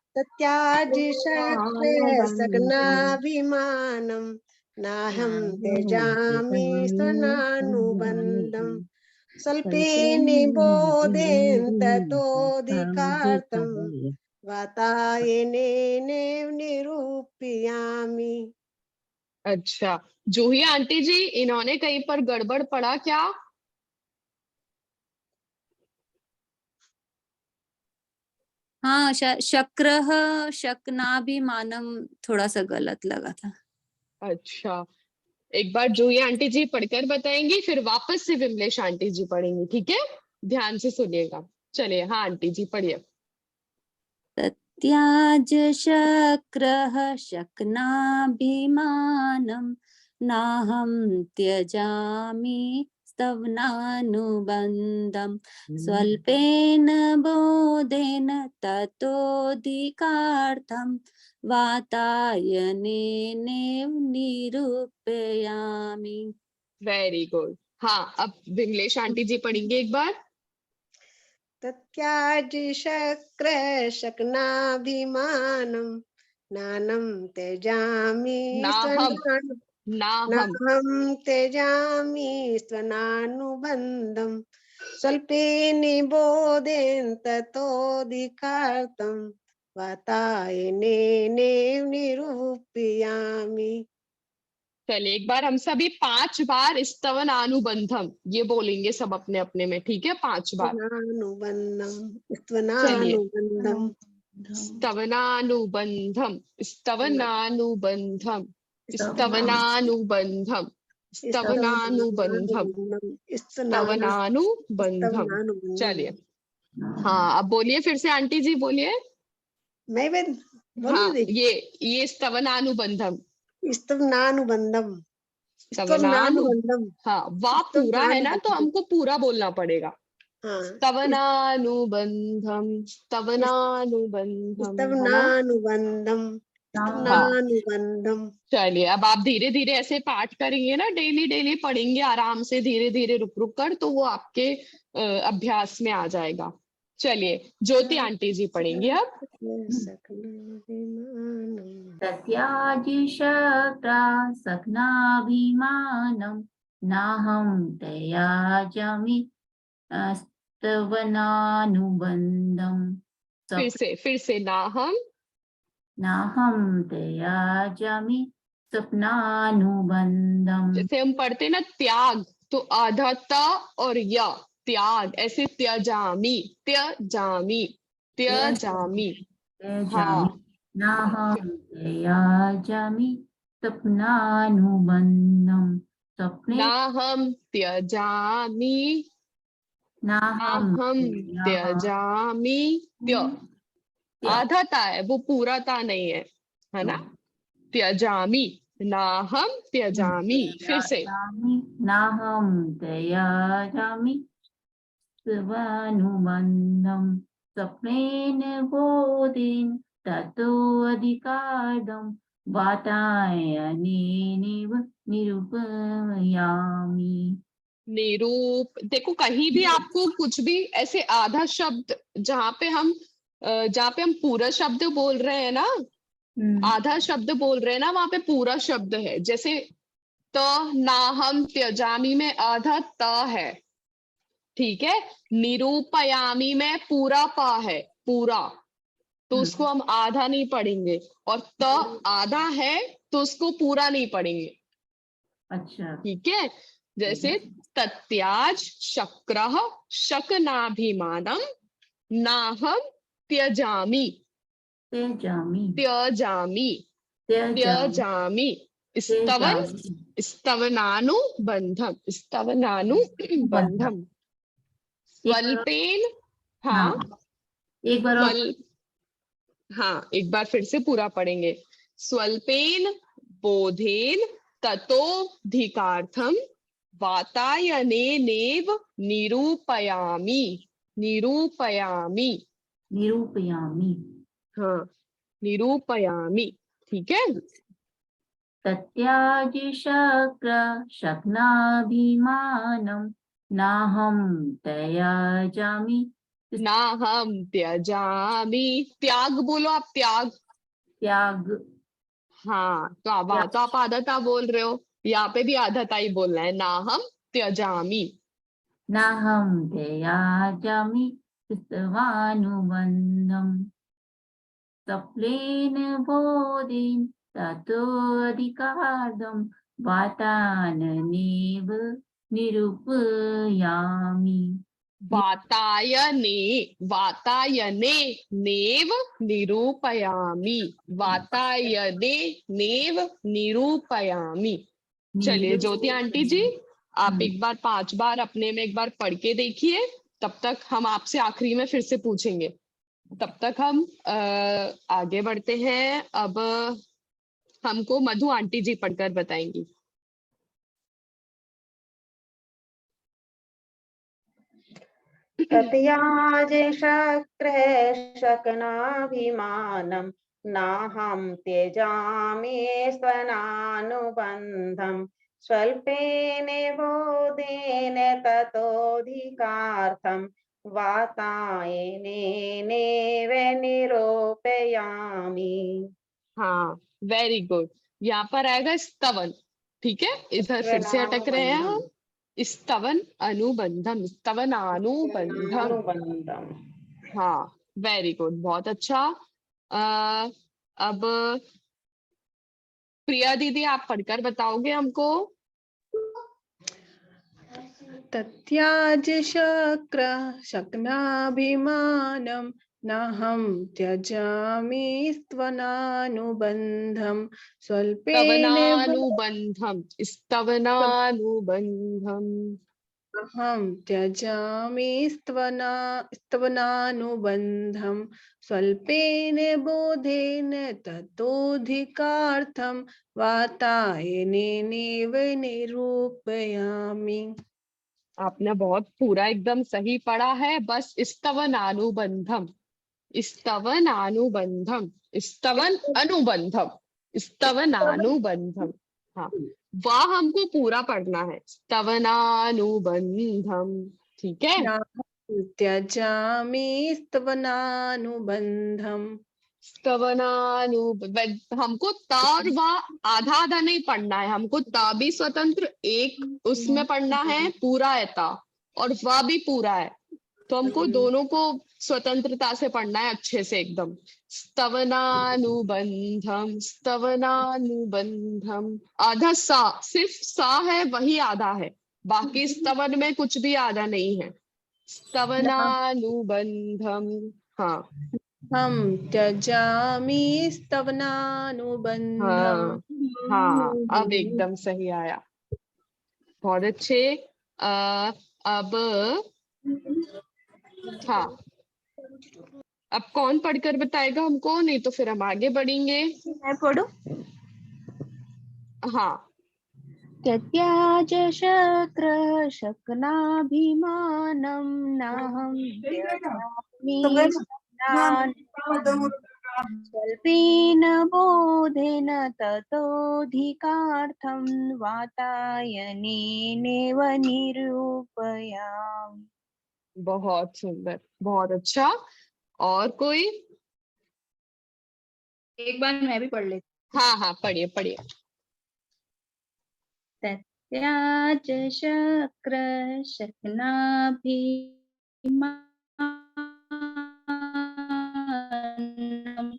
सत्याजशक्रशकनाभिमानं नाहं त्यजामि स्तवनानुबन्धं स्वल्पेन बोधेन ततोऽधिकार्थं वातायनेनैव निरूपयामि। अच्छा, जूही आंटी जी, इन्होंने कहीं पर गड़बड़ पढ़ा क्या? हाँ, शक्रः शकनाभिमानं थोड़ा सा गलत लगा था। अच्छा, एक बार जूही आंटी जी पढ़कर बताएंगी, फिर वापस से विमलेश आंटी जी पढ़ेंगी, ठीक है? ध्यान से सुनिएगा। चलिए, हाँ आंटी जी पढ़िए। सत्याजशक्रः शकनाभिमानं नाहं त्यजामि स्तवनानुबन्धं स्वल्पेन बोधेन ततोऽधिकार्थं वातायनेनैव निरूपयामि। Very good. हाँ, अब विमलेश आंटी जी पढ़ेंगे एक बार। तत्याजशक्रशकनाभिमानं नानं त्यजामि नाहम, नाहम नाहं त्यजामि स्वनानुबन्धं स्वल्पे निबोधेन ततोऽधिकार्थं वातायनेनैव निरूपयामि। चलिए एक बार हम सभी 5 बार स्तवनानुबंधम ये बोलेंगे सब अपने अपने में, ठीक है? 5 बार। चलिए स्तवनानुबन्धं स्तवनानुबंधम स्तवनानुबंधम स्तवनानुबंधम स्तवनानुबंधम स्तवनानुबंधम। चलिए हाँ, अब बोलिए फिर से आंटी जी, बोलिए। मैं हाँ, बोलूं? ये स्तवनानुबंधम स्तवनानुबन्धं स्तवनानु, स्तवनानुबन्धं हाँ वाह पूरा है ना, तो स्तवनानुबन्धं। हमको पूरा बोलना पड़ेगा। हाँ, स्तवनानुबंधम स्तवनानुबंधम, है ना? स्तवनानुबन्धं हाँ स्तवनानुबन्धं। चलिए, अब आप धीरे धीरे ऐसे पाठ करेंगे ना, डेली डेली पढ़ेंगे आराम से, धीरे धीरे रुक रुक कर, तो वो आपके अभ्यास में आ जाएगा। चलिए ज्योति आंटी जी पढ़ेंगे अब। तस्याजिशक्रा सघ्नाभिमानं नाहं त्यजामि स्तवनानुबन्धं फिर से नाहम नाहं त्यजामि स्वप्नानुबन्धं। जैसे हम पढ़ते ना त्याग, तो आधा त और य, त्याग, ऐसे त्यजामी त्यजामी त्यजामी। हाँ नाहं त्यजामि स्वप्नानुबन्धं स्वप्ने नाहम त्यजामी नाहं नाहम त्यजामी। त्य आधा ता है, वो पूरा ता नहीं है ना? त्यजामी नाहम त्यजामी। फिर से नाहं त्यजामि स्वनुबन्धं स्वप्नेन बोधेन ततोऽधिकार्धं वातायनेनैव निरूपयामि। निरूप, देखो कहीं भी आपको कुछ भी ऐसे आधा शब्द, जहाँ पे हम पूरा शब्द बोल रहे हैं ना, आधा शब्द बोल रहे हैं ना, वहां पे पूरा शब्द है। जैसे त नाहम त्यजामी में आधा त है, ठीक है? निरूपयामी में पूरा पा है, पूरा, तो उसको हम आधा नहीं पढ़ेंगे। और त आधा है तो उसको पूरा नहीं पढ़ेंगे, अच्छा ठीक है? जैसे तत्याज शक्रः शकनाभिमानम नाहम त्यजामि त्यजामि त्यजामि त्यजामि त्यजामि। स्तवन स्तवनानुबंधम स्तवनानुबंधम स्वल्पेन। हाँ एक बार और स्वल हाँ एक बार फिर से पूरा पढ़ेंगे। स्वल्पेन बोधेन ततोऽधिकार्थम वातायनेनैव निरूपयामि निरूपयामि। निरूपयामि। हाँ निरूपयामि, ठीक है? तत्याजि शक्र शक्नाभिमानं नाहं त्यजामि ना हम त्यजामि, त्याग बोलो आप, त्याग। त्याग हाँ तो आप आधा बोल रहे हो, यहाँ पे भी आधा ही बोलना है। ना हम त्यजामि नाहं त्यजामि स्तवानुबन्धं स्वप्नेन बोधेन ततोऽधिकार्धं वाताननेव निरूपयामि। वातायने नेव निरूपयामि वातायने नेव निरूपयामि। चलिए ज्योति आंटी जी, आप एक बार 5 बार अपने में एक बार पढ़ के देखिए, तब तक हम आपसे आखिरी में फिर से पूछेंगे। तब तक हम आगे बढ़ते हैं। अब हमको मधु आंटी जी पढ़कर बताएंगी। तत्याजे शक्रः शकनाभिमानं नाहं त्यजामि स्वनानुबन्धं स्वल्पेन बोधेन ततोऽधिकार्थं वातायनेनैव निरूपयामि। हाँ वेरी गुड। यहाँ पर आएगा स्तवन, ठीक है, इधर फिर से अटक रहे हैं हम। स्तवन अनुबंधम, स्तवनानुबंधम। अनुबंधम। हाँ, वेरी गुड, बहुत अच्छा। अब प्रिया दीदी आप पढ़कर बताओगे हमको। तत्याज शक्र शक्नाभिमानं नाहं त्यजामि स्त्वनानुबन्धं स्वल्पेन स्तवनानुबंधम, स्तवनानुबंधम। अहं त्यजामि स्त्वनानुबन्धं स्वल्पेन बोधेन ततोऽधिकार्थं वातायनेनैव निरूपयामि। आपने बहुत पूरा एकदम सही पढ़ा है। बस स्तवन अनुबंधम, स्तवन अनुबंधम, स्तवन अनुबंधम, स्तवन अनुबंधम। हाँ, वाह हमको पूरा पढ़ना है, स्तवनानुबंधम। ठीक है, नाहं त्यजामि स्तवनानुबन्धं हमको ता और वाह आधा आधा नहीं पढ़ना है, हमको ता भी स्वतंत्र एक उसमें पढ़ना है, पूरा है ता, और वाह भी पूरा है। तो हमको दोनों को स्वतंत्रता से पढ़ना है, अच्छे से एकदम। स्तवनानुबंधम, स्तवनानुबंधम। आधा सा, सिर्फ सा है वही आधा है, बाकी स्तवन में कुछ भी आधा नहीं है। स्तवनानुबंधम। हाँ हम त्यजामि स्तवनानुबन्धं। हाँ, अब एकदम सही आया, बहुत अच्छे। अब हाँ, अब कौन पढ़कर बताएगा हमको, नहीं तो फिर हम आगे बढ़ेंगे। मैं पढ़ूं? हाँ, त्यज शक्र शक्नाभिमानं नाहं त्यजामि स्त्वनानुबन्धं स्वल्पेन बोधेन ततोऽधिकार्थं वातायनेनैव निरूपयामि। बहुत सुंदर, बहुत अच्छा। और कोई? एक बार मैं भी पढ़ लेती हाँ हाँ, पढ़िए पढ़िए। त्याज शक्र शक्नाभिमानं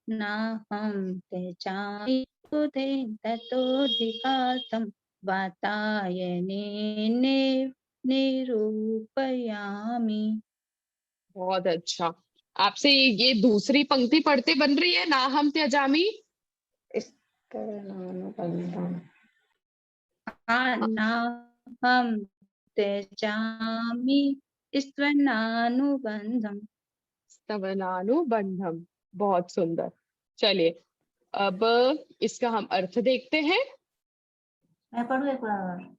नाहं त्यजामि बोधेन ततोऽधिकार्थं वातायनेनैव निरूपयामि। बहुत अच्छा। आपसे ये दूसरी पंक्ति पढ़ते बन रही है, ना हम त्यजामी। स्तवनानुबंधम। नाहं त्यजामि स्त्वनानुबन्धं। स्तवनानुबंधम, बहुत सुंदर। चलिए, अब इसका हम अर्थ देखते हैं। मैं पढ़ूँ एक बार और?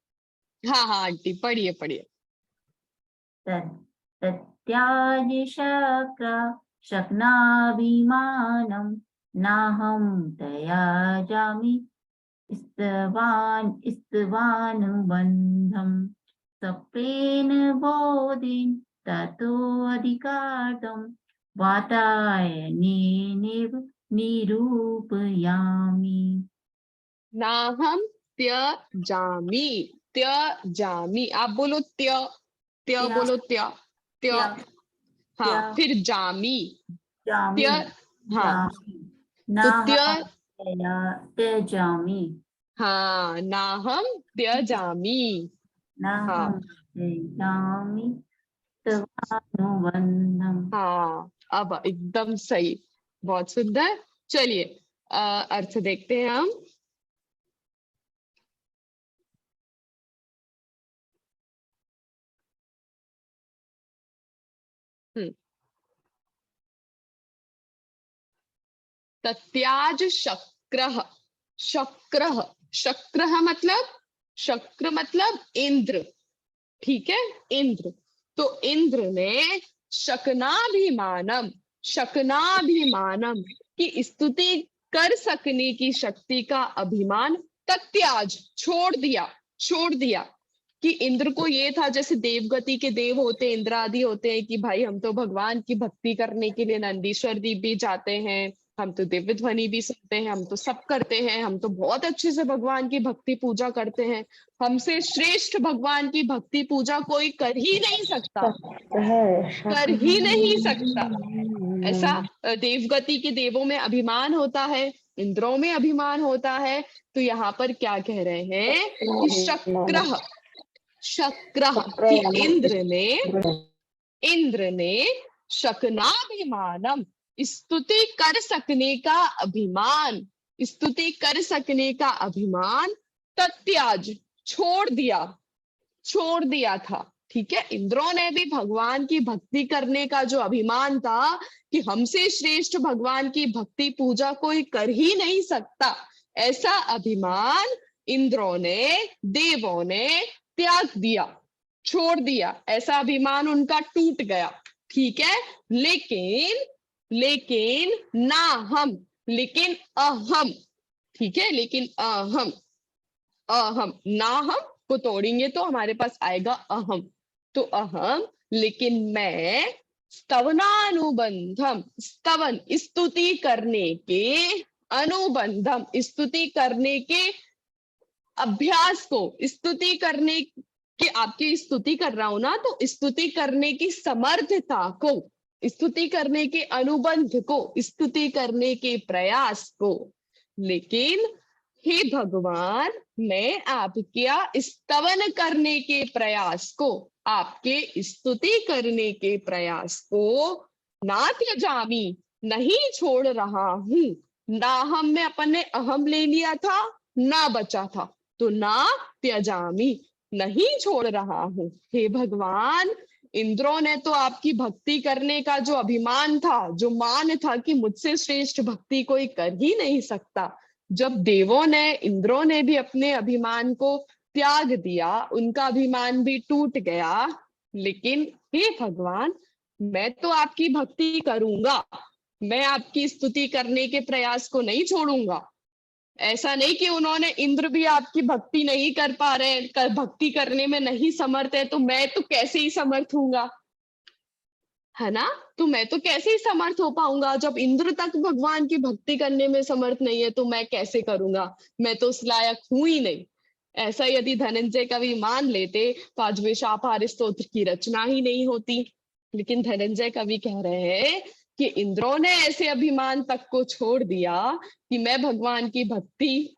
हाँ हाँ आंटी, पढ़िए पढ़िए। तत्याज शक्र शक्नाभिमानं नाहं त्यजामि स्तवानुबन्धं स्वल्पेन बोधेन ततोऽधिकार्थं वातायनेनैव निरूपयामि। ना हम त्यजामी, त्यजामी। आप बोलो त्य, त्य बोलो त्य, त्य। हाँ, फिर जामी, त्य। हाँ, तो त्य। त्यजामि, हाँ, ना हम त्यजामी। हाँ त्यजामि स्तवानुबन्धं। हाँ, अब एकदम सही, बहुत सुंदर। चलिए, अर्थ देखते हैं हम। तत्याज शक्रः, शक्रः, शक्रः मतलब, शक्र मतलब इंद्र, ठीक है, इंद्र। तो इंद्र ने शकनाभिमानम, शकनाभिमानम की स्तुति कर सकने की शक्ति का अभिमान तत्याज, छोड़ दिया, छोड़ दिया। कि इंद्र को ये था, जैसे देवगति के देव होते हैं, इंद्र आदि होते हैं, कि भाई हम तो भगवान की भक्ति करने के लिए नंदीश्वर द्वीप भी जाते हैं, हम तो दिव्य ध्वनि भी सुनते हैं, हम तो सब करते हैं, हम तो बहुत अच्छे से भगवान की भक्ति पूजा करते हैं। हमसे श्रेष्ठ भगवान की भक्ति पूजा कोई कर ही नहीं सकता, कर ही नहीं सकता। ऐसा देवगति के देवों में अभिमान होता है, इंद्रों में अभिमान होता है। तो यहाँ पर क्या कह रहे हैं कि शक्रः, शक्रः कि इंद्र ने शकनाभिमानम, स्तुति कर सकने का अभिमान, स्तुति कर सकने का अभिमान तत्याज छोड़ दिया था। ठीक है, इंद्रों ने भी भगवान की भक्ति करने का जो अभिमान था कि हमसे श्रेष्ठ भगवान की भक्ति पूजा कोई कर ही नहीं सकता, ऐसा अभिमान इंद्रों ने, देवों ने त्याग दिया, छोड़ दिया। ऐसा अभिमान उनका टूट गया। ठीक है, लेकिन ना हम, लेकिन अहम। ठीक है, लेकिन अहम ना हम को तोड़ेंगे तो हमारे पास आएगा अहम। तो अहम, लेकिन मैं स्तवनानुबंधम, स्तवन स्तुति करने के, अनुबंधम स्तुति करने के अभ्यास को, स्तुति करने के, आपकी स्तुति कर रहा हूं ना, तो स्तुति करने की समर्थता को, स्तुति करने के अनुबंध को, स्तुति करने के प्रयास को। लेकिन हे भगवान, मैं आपके स्तवन करने के प्रयास को, आपके स्तुति करने के प्रयास को ना त्यजामी, नहीं छोड़ रहा हूं। ना हम में अपन ने अहम ले लिया था, ना बचा था, तो ना त्यजामी, नहीं छोड़ रहा हूं। हे भगवान, इंद्रों ने तो आपकी भक्ति करने का जो अभिमान था, जो मान था कि मुझसे श्रेष्ठ भक्ति कोई कर ही नहीं सकता, जब देवों ने, इंद्रों ने भी अपने अभिमान को त्याग दिया, उनका अभिमान भी टूट गया। लेकिन हे भगवान, मैं तो आपकी भक्ति करूंगा, मैं आपकी स्तुति करने के प्रयास को नहीं छोड़ूंगा। ऐसा नहीं कि उन्होंने, इंद्र भी आपकी भक्ति नहीं कर पा रहे, भक्ति करने में नहीं समर्थ है, तो मैं तो कैसे ही समर्थ हूंगा, है ना। तो मैं तो कैसे ही समर्थ हो पाऊंगा, जब इंद्र तक भगवान की भक्ति करने में समर्थ नहीं है, तो मैं कैसे करूंगा, मैं तो उस लायक हूं ही नहीं। ऐसा यदि धनंजय कवि मान लेते तो आज विशापार स्तोत्र की रचना ही नहीं होती। लेकिन धनंजय कवि कह रहे हैं कि इंद्रों ने ऐसे अभिमान तक को छोड़ दिया कि मैं भगवान की भक्ति,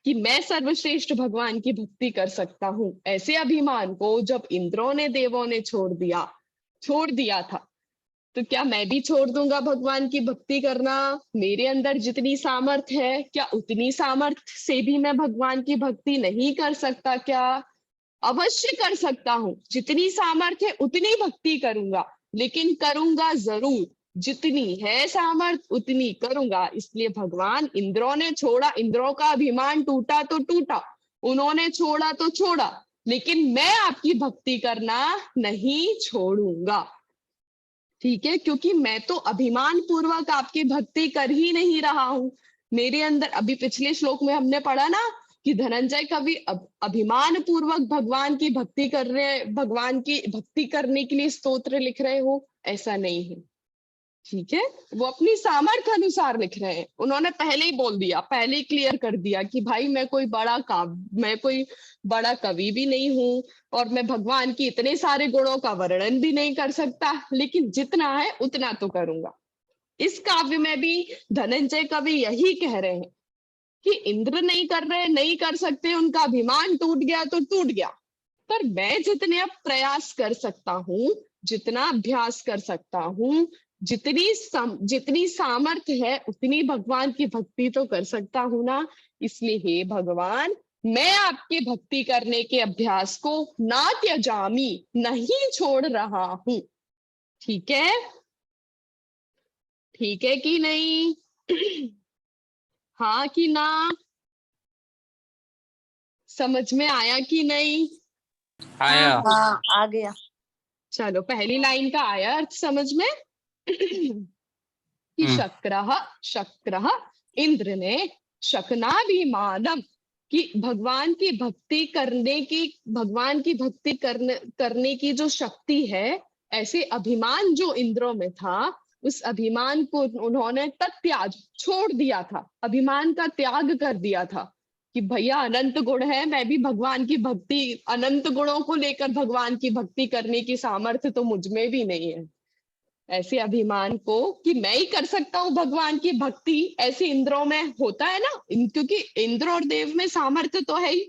कि मैं सर्वश्रेष्ठ भगवान की भक्ति कर सकता हूं। ऐसे अभिमान को जब इंद्रों ने, देवों ने छोड़ दिया था, तो क्या मैं भी छोड़ दूंगा भगवान की भक्ति करना? मेरे अंदर जितनी सामर्थ्य है, क्या उतनी सामर्थ्य से भी मैं भगवान की भक्ति नहीं कर सकता? क्या अवश्य कर सकता हूं। जितनी सामर्थ्य है उतनी भक्ति करूंगा, लेकिन करूंगा जरूर, जितनी है सामर्थ्य उतनी करूंगा। इसलिए भगवान, इंद्रों ने छोड़ा, इंद्रों का अभिमान टूटा तो टूटा, उन्होंने छोड़ा तो छोड़ा, लेकिन मैं आपकी भक्ति करना नहीं छोड़ूंगा। ठीक है, क्योंकि मैं तो अभिमान पूर्वक आपकी भक्ति कर ही नहीं रहा हूं। मेरे अंदर, अभी पिछले श्लोक में हमने पढ़ा ना कि धनंजय कवि अभिमान पूर्वक भगवान की भक्ति कर रहे हैं, भगवान की भक्ति करने के लिए स्तोत्र लिख रहे हो, ऐसा नहीं है। ठीक है, वो अपनी सामर्थ्य अनुसार लिख रहे हैं। उन्होंने पहले ही बोल दिया, पहले ही क्लियर कर दिया कि भाई मैं कोई बड़ा कवि भी नहीं हूं, और मैं भगवान की इतने सारे गुणों का वर्णन भी नहीं कर सकता, लेकिन जितना है उतना तो करूंगा। इस काव्य में भी धनंजय कवि यही कह रहे हैं कि इंद्र नहीं कर रहे, नहीं कर सकते, उनका अभिमान टूट गया तो टूट गया, पर मैं जितने प्रयास कर सकता हूं, जितना अभ्यास कर सकता हूं, जितनी सामर्थ्य है उतनी भगवान की भक्ति तो कर सकता हूं ना। इसलिए हे भगवान, मैं आपके भक्ति करने के अभ्यास को ना त्यजामी, नहीं छोड़ रहा हूं। ठीक है, ठीक है कि नहीं? हाँ कि ना? समझ में आया कि नहीं? आया। हाँ, आ गया। चलो, पहली लाइन का आया अर्थ समझ में कि शक्रः इंद्र ने शकनाभिमानम, कि भगवान की भक्ति करने की जो शक्ति है, ऐसे अभिमान जो इंद्रों में था, उस अभिमान को उन्होंने तत्याग छोड़ दिया था, अभिमान का त्याग कर दिया था कि भैया अनंत गुण है, मैं भी भगवान की भक्ति, अनंत गुणों को लेकर भगवान की भक्ति करने की सामर्थ्य तो मुझ में भी नहीं है। ऐसे अभिमान को कि मैं ही कर सकता हूँ भगवान की भक्ति, ऐसे इंद्रों में होता है ना, क्योंकि इंद्र और देव में सामर्थ्य तो है ही,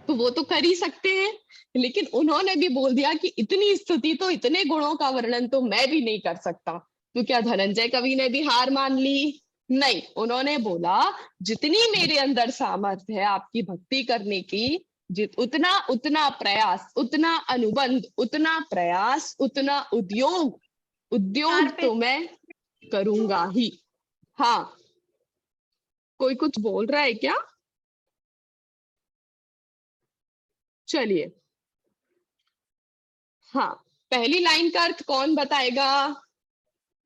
तो वो तो कर ही सकते हैं। लेकिन उन्होंने भी बोल दिया कि इतनी स्तुति तो, इतने गुणों का वर्णन तो मैं भी नहीं कर सकता। तो क्या धनंजय कवि ने भी हार मान ली? नहीं, उन्होंने बोला जितनी मेरे अंदर सामर्थ्य है आपकी भक्ति करने की, उतना उतना प्रयास, उतना अनुबंध, उतना प्रयास, उतना उद्योग तो मैं करूंगा ही। हाँ, कोई कुछ बोल रहा है क्या? चलिए, हाँ, पहली लाइन का अर्थ कौन बताएगा?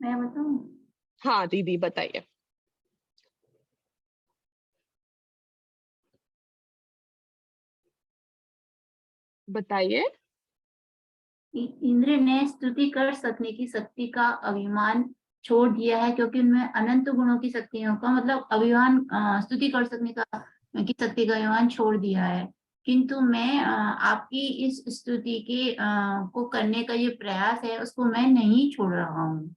मैं बताऊं? हाँ दीदी बताइए। बताइए। इंद्र ने स्तुति कर सकने की शक्ति का अभिमान छोड़ दिया है, क्योंकि उनमें अनंत गुणों की शक्तियों का मतलब अभिमान, स्तुति कर सकने की शक्ति का अभिमान छोड़ दिया है। किंतु मैं आपकी इस स्तुति के को करने का ये प्रयास है, उसको मैं नहीं छोड़ रहा हूँ।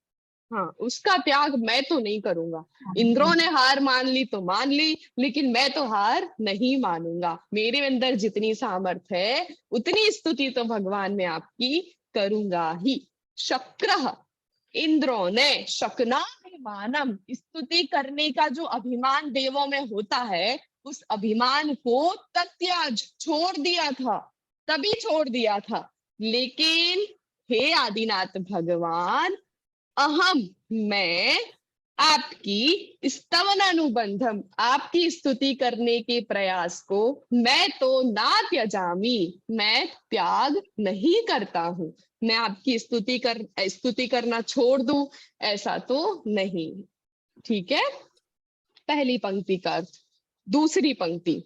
हाँ, उसका त्याग मैं तो नहीं करूंगा। इंद्रों ने हार मान ली तो मान ली, लेकिन मैं तो हार नहीं मानूंगा। मेरे अंदर जितनी सामर्थ्य है उतनी स्तुति तो भगवान में आपकी करूंगा ही। शक्रः, इंद्रों ने, शकनाभिमानम, स्तुति करने का जो अभिमान देवों में होता है, उस अभिमान को तत्याज, छोड़ दिया था, तभी छोड़ दिया था। लेकिन हे आदिनाथ भगवान, अहम, मैं, आपकी स्तवन अनुबंधम, आपकी स्तुति करने के प्रयास को मैं तो ना त्यजामी, मैं त्याग नहीं करता हूं। मैं आपकी स्तुति करना छोड़ दूं, ऐसा तो नहीं। ठीक है, पहली पंक्ति का अर्थ। दूसरी पंक्ति,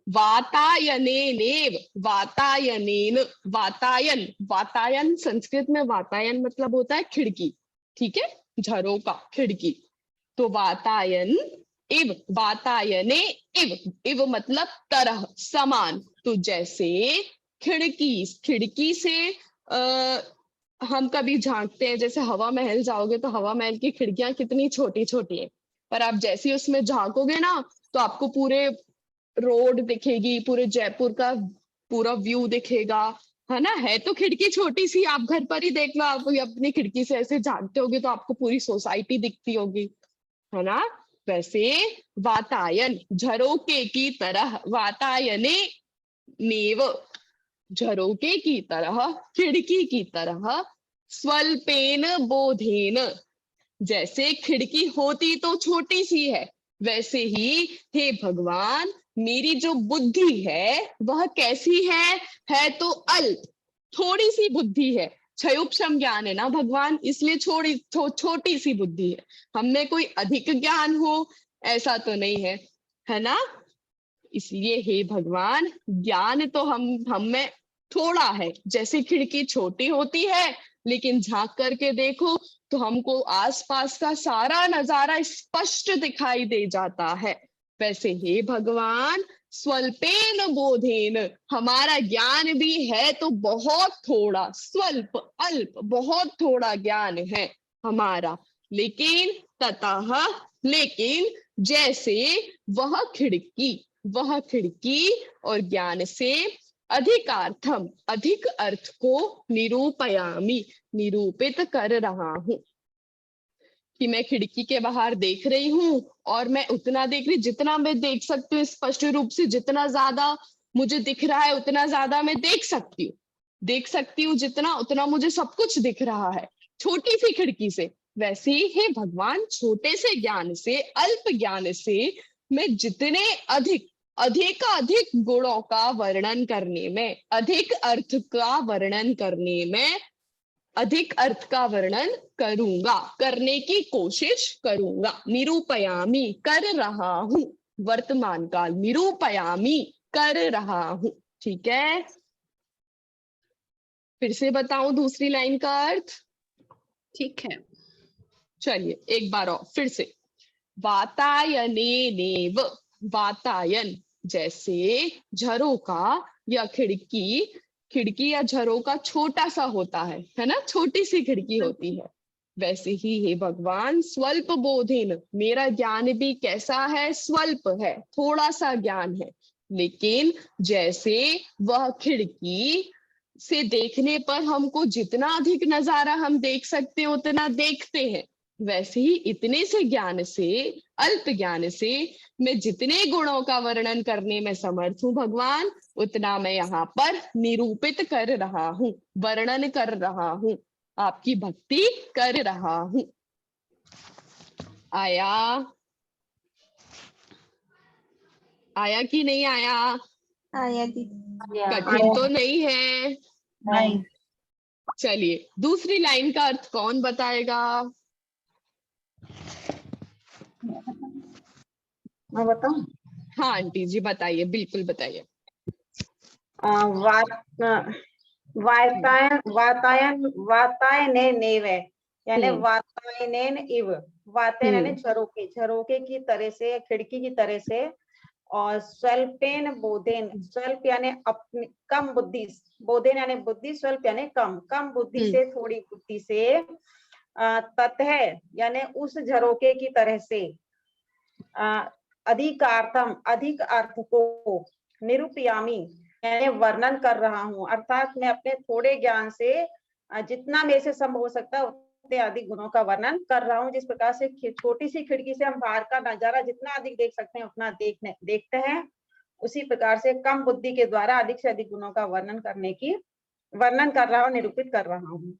वातायनेनेव, वातायनेन, वातायन, वातायन संस्कृत में वातायन मतलब होता है खिड़की, ठीक है, झरोका, खिड़की। तो वातायन इव, वातायने इव, इव मतलब तरह, समान। तो जैसे खिड़की से हम कभी झांकते हैं, जैसे हवा महल जाओगे तो हवा महल की खिड़कियां कितनी छोटी छोटी है, पर आप जैसे ही उसमें झांकोगे ना तो आपको पूरे रोड दिखेगी, पूरे जयपुर का पूरा व्यू दिखेगा, है ना। है तो खिड़की छोटी सी, आप घर पर ही देख लो, आप अपनी खिड़की से ऐसे झांकते होगे तो आपको पूरी सोसाइटी दिखती होगी, है ना। वैसे वातायन, झरोके की तरह, वातायने नेव, झरोके की तरह, खिड़की की तरह, स्वल्पेन बोधेन, जैसे खिड़की होती तो छोटी सी है, वैसे ही हे भगवान मेरी जो बुद्धि है वह कैसी है तो अल्प, थोड़ी सी बुद्धि है। क्षयोपशम ज्ञान है ना भगवान, इसलिए छोटी सी बुद्धि है। हमें कोई अधिक ज्ञान हो ऐसा तो नहीं है, है ना। इसलिए हे भगवान ज्ञान तो हम में थोड़ा है। जैसे खिड़की छोटी होती है लेकिन झांक करके देखो तो हमको आसपास का सारा नजारा स्पष्ट दिखाई दे जाता है, वैसे हे भगवान स्वल्पेन बोधेन, हमारा ज्ञान भी है तो बहुत थोड़ा, स्वल्प, अल्प, बहुत थोड़ा ज्ञान है हमारा। लेकिन ततः, लेकिन जैसे वह खिड़की और ज्ञान से अधिकार्थम, अधिक अर्थ को निरूपयामी, निरूपित कर रहा हूं। कि मैं खिड़की के बाहर देख रही हूँ और मैं उतना देख रही, जितना मैं देख सकती हूँ स्पष्ट रूप से, जितना ज्यादा मुझे दिख रहा है उतना ज्यादा मैं देख सकती हूँ जितना, उतना मुझे सब कुछ दिख रहा है छोटी सी खिड़की से। वैसे ही हे भगवान छोटे से ज्ञान से, अल्प ज्ञान से मैं जितने अधिक गुणों का वर्णन करने में, अधिक अर्थ का वर्णन करने में, अधिक अर्थ का वर्णन करूंगा, करने की कोशिश करूंगा। निरूपयामी, कर रहा हूं, वर्तमान काल, निरूपयामी, कर रहा हूं। ठीक है, फिर से बताऊं दूसरी लाइन का अर्थ। ठीक है। चलिए एक बार और फिर से, वातायने नेव, वातायन जैसे झरोका या खिड़की, खिड़की या झरोका छोटा सा होता है ना, छोटी सी खिड़की होती है, वैसे ही हे भगवान स्वल्प बोधेन, मेरा ज्ञान भी कैसा है, स्वल्प है, थोड़ा सा ज्ञान है, लेकिन जैसे वह खिड़की से देखने पर हमको जितना अधिक नजारा हम देख सकते हैं उतना देखते हैं, वैसे ही इतने से ज्ञान से, अल्प ज्ञान से मैं जितने गुणों का वर्णन करने में समर्थ हूँ भगवान, उतना मैं यहाँ पर निरूपित कर रहा हूँ, वर्णन कर रहा हूँ, आपकी भक्ति कर रहा हूँ। आया? आया कि नहीं आया? आया जी। कठिन तो नहीं है? नहीं। चलिए दूसरी लाइन का अर्थ कौन बताएगा? मैं बताऊं? हाँ आंटी जी बताइए, बिल्कुल बताइए। वातायने नेव है, यानी वातायनेन इव, वातायन यानी झरोके, झरोके की तरह से, खिड़की की तरह से, और स्वल्पेन बोधेन, स्वल्प यानी अपनी कम बुद्धि, बोधेन यानी बुद्धि, स्वल्प यानी कम, कम बुद्धि से, थोड़ी बुद्धि से, ततः यानी उस झरोके की तरह से, अधिकार्थम अधिक अर्थ को, निरूपयामी यानी वर्णन कर रहा हूँ, अर्थात मैं अपने थोड़े ज्ञान से जितना मेरे से संभव हो सकता है उतने अधिक गुणों का वर्णन कर रहा हूँ। जिस प्रकार से छोटी सी खिड़की से हम बाहर का नजारा जितना अधिक देख सकते हैं उतना देखते हैं, उसी प्रकार से कम बुद्धि के द्वारा अधिक से अधिक गुणों का वर्णन कर रहा हूँ, निरूपित कर रहा हूँ।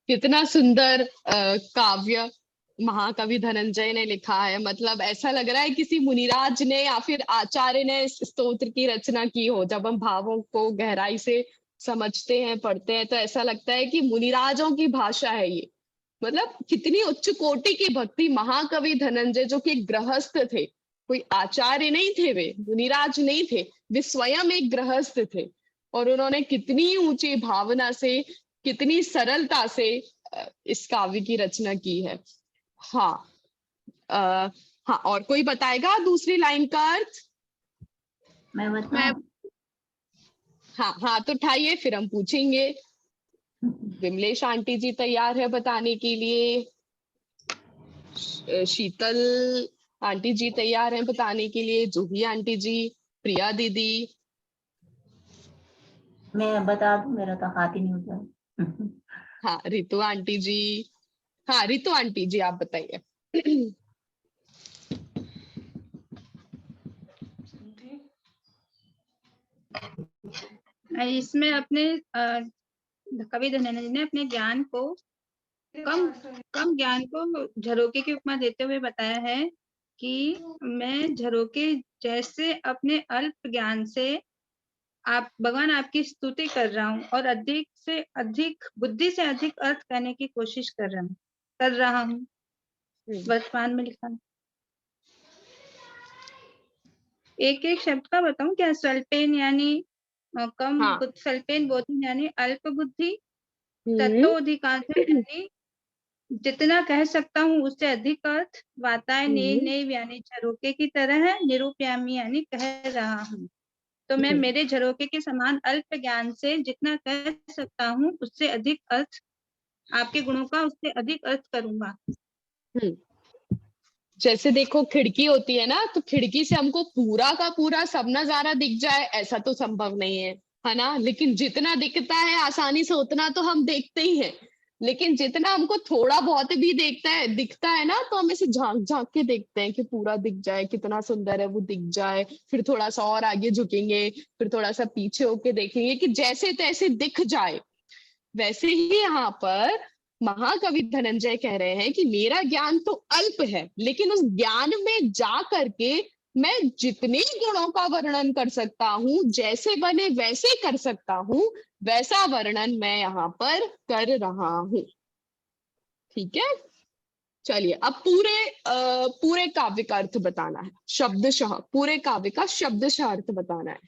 कितना सुंदर काव्य महाकवि धनंजय ने लिखा है, मतलब ऐसा लग रहा है किसी मुनिराज ने या फिर आचार्य ने इस स्तोत्र की रचना की हो। जब हम भावों को गहराई से समझते हैं, पढ़ते हैं, तो ऐसा लगता है कि मुनिराजों की भाषा है ये। मतलब कितनी उच्च कोटि की भक्ति। महाकवि धनंजय जो कि गृहस्थ थे, कोई आचार्य नहीं थे, वे मुनिराज नहीं थे, वे स्वयं एक गृहस्थ थे, और उन्होंने कितनी ऊंची भावना से, कितनी सरलता से इस काव्य की रचना की है। हाँ हाँ, और कोई बताएगा दूसरी लाइन का अर्थ? मैं बताऊं? हाँ हाथ उठाइए फिर हम पूछेंगे। विमलेश आंटी जी तैयार है बताने के लिए, शीतल आंटी जी तैयार है बताने के लिए, जूही आंटी जी, प्रिया दीदी। मैं बता दूं, मेरा तो हाथ ही नहीं उठा। हाँ रितु आंटी जी, हाँ रितु आंटी जी आप बताइए। इसमें अपने कवि धनंजय ने अपने ज्ञान को, कम ज्ञान को झरोके की उपमा देते हुए बताया है कि मैं झरोके जैसे अपने अल्प ज्ञान से आप भगवान आपकी स्तुति कर रहा हूँ, और अधिक से अधिक बुद्धि से अधिक अर्थ करने की कोशिश कर रहा हूँ। वर्तमान में लिखा है। एक एक शब्द का बताऊं क्या? स्वल्पेन यानी कम, हाँ। स्वल्पेन बोधन यानी अल्प बुद्धि, तत्वोधिकांश यानी जितना कह सकता हूँ उससे अधिक अर्थ, वातायने यानी झरोके की तरह है, निरूपयामी यानी कह रहा हूँ। तो मैं मेरे झरोके के समान अल्प ज्ञान से जितना कह सकता हूँ उससे अधिक अर्थ, आपके गुणों का उससे अधिक अर्थ करूंगा। जैसे देखो खिड़की होती है ना, तो खिड़की से हमको पूरा का पूरा सब नजारा दिख जाए ऐसा तो संभव नहीं है ना, लेकिन जितना दिखता है आसानी से उतना तो हम देखते ही हैं। लेकिन जितना हमको थोड़ा बहुत भी दिखता है ना, तो हम इसे झांक झांक के देखते हैं कि पूरा दिख जाए, कितना सुंदर है वो दिख जाए, फिर थोड़ा सा और आगे झुकेंगे, फिर थोड़ा सा पीछे होके देखेंगे कि जैसे तैसे दिख जाए। वैसे ही यहाँ पर महाकवि धनंजय कह रहे हैं कि मेरा ज्ञान तो अल्प है, लेकिन उस ज्ञान में जा करके मैं जितने गुणों का वर्णन कर सकता हूँ, जैसे बने वैसे कर सकता हूँ, वैसा वर्णन मैं यहाँ पर कर रहा हूँ। ठीक है, चलिए अब पूरे काव्य का अर्थ बताना है, शब्दशः पूरे काव्य का शब्दशः अर्थ बताना है।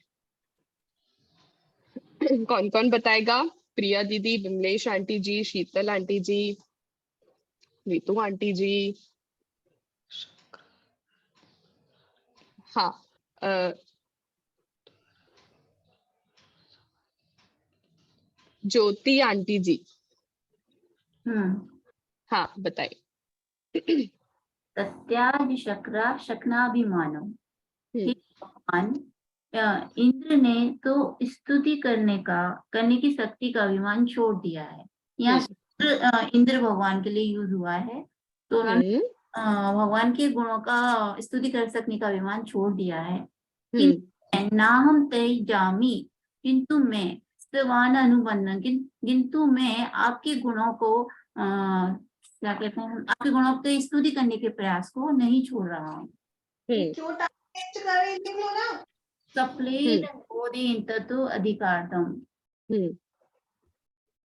कौन कौन बताएगा? प्रिया दीदी, विमलेश आंटी जी, शीतल आंटी जी। नीतू आंटी जी, हाँ, ज्योति आंटी जी, हाँ बताइए। तत्याज शक्रा शक्नाभिमानम। हम्म, भगवान इंद्र ने तो स्तुति करने की शक्ति का अभिमान छोड़ दिया है। यहाँ इंद्र भगवान के लिए यूज हुआ है, तो उन्होंने भगवान के गुणों का स्तुति कर सकने का अभिमान छोड़ दिया है। ना हम तय जामी, किंतु मैं स्तवान अनुबंधन, किंतु मैं आपके गुणों को क्या कहते हैं, आपके गुणों की स्तुति करने के प्रयास को नहीं छोड़ रहा हूँ। छोटा टेस्ट करे लिख लो ना। सप्लेन बोधि तत्व अधिकारतम।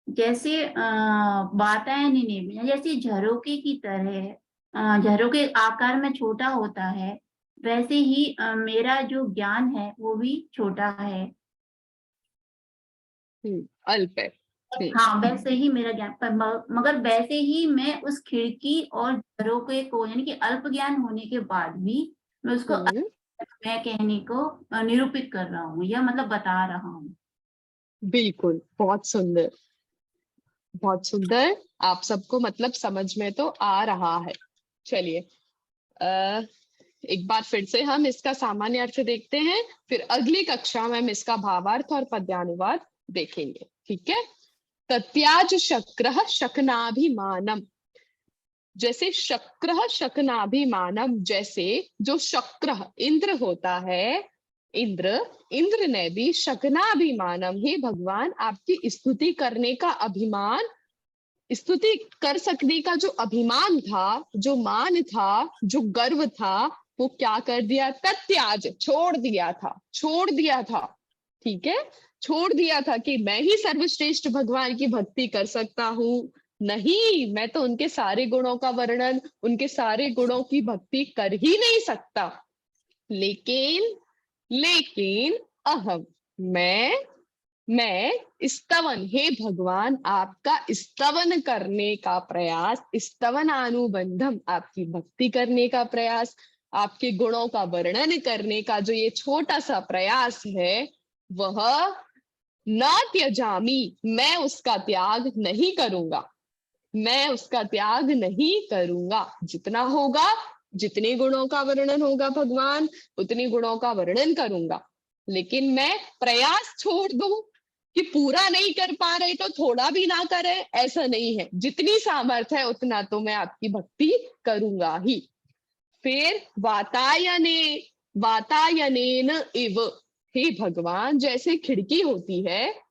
जैसे वातायन ने जैसे झरोके की तरह, झरोके आकार में छोटा होता है, वैसे ही मेरा जो ज्ञान है वो भी छोटा है। अल्प है। हाँ, वैसे ही मेरा ज्ञान, पर मगर वैसे ही मैं उस खिड़की और झरोके को, यानी कि अल्प ज्ञान होने के बाद भी मैं उसको मैं कहने को निरूपित कर रहा हूँ, या मतलब बता रहा हूँ। बिल्कुल, बहुत सुंदर, बहुत सुंदर। आप सबको मतलब समझ में तो आ रहा है। चलिए एक बार फिर से हम इसका सामान्य अर्थ देखते हैं, फिर अगली कक्षा में हम इसका भावार्थ और पद्यानुवाद देखेंगे। ठीक है। तत्याज शक्रः शकनाभिमानम। जैसे शक्रः शकनाभिमानम, जैसे जो शक्र इंद्र होता है, इंद्र ने भी शकनाभिमानम, ही भगवान आपकी स्तुति करने का अभिमान, स्तुति कर सकने का जो अभिमान था, जो मान था, जो गर्व था, वो क्या कर दिया? तत्याज, छोड़ दिया था। ठीक है, छोड़ दिया था कि मैं ही सर्वश्रेष्ठ भगवान की भक्ति कर सकता हूँ। नहीं, मैं तो उनके सारे गुणों का वर्णन, उनके सारे गुणों की भक्ति कर ही नहीं सकता। लेकिन अहम, मैं स्तवन, हे भगवान आपका स्तवन करने का प्रयास, स्तवन अनुबंधम, आपकी भक्ति करने का प्रयास, आपके गुणों का वर्णन करने का जो ये छोटा सा प्रयास है, वह न त्यजामी, मैं उसका त्याग नहीं करूंगा। जितना होगा, जितने गुणों का वर्णन होगा भगवान, उतने गुणों का वर्णन करूंगा। लेकिन मैं प्रयास छोड़ दूं कि पूरा नहीं कर पा रहे तो थोड़ा भी ना करें, ऐसा नहीं है। जितनी सामर्थ्य है उतना तो मैं आपकी भक्ति करूंगा ही। फिर वातायनेन इव, हे भगवान, जैसे खिड़की होती है,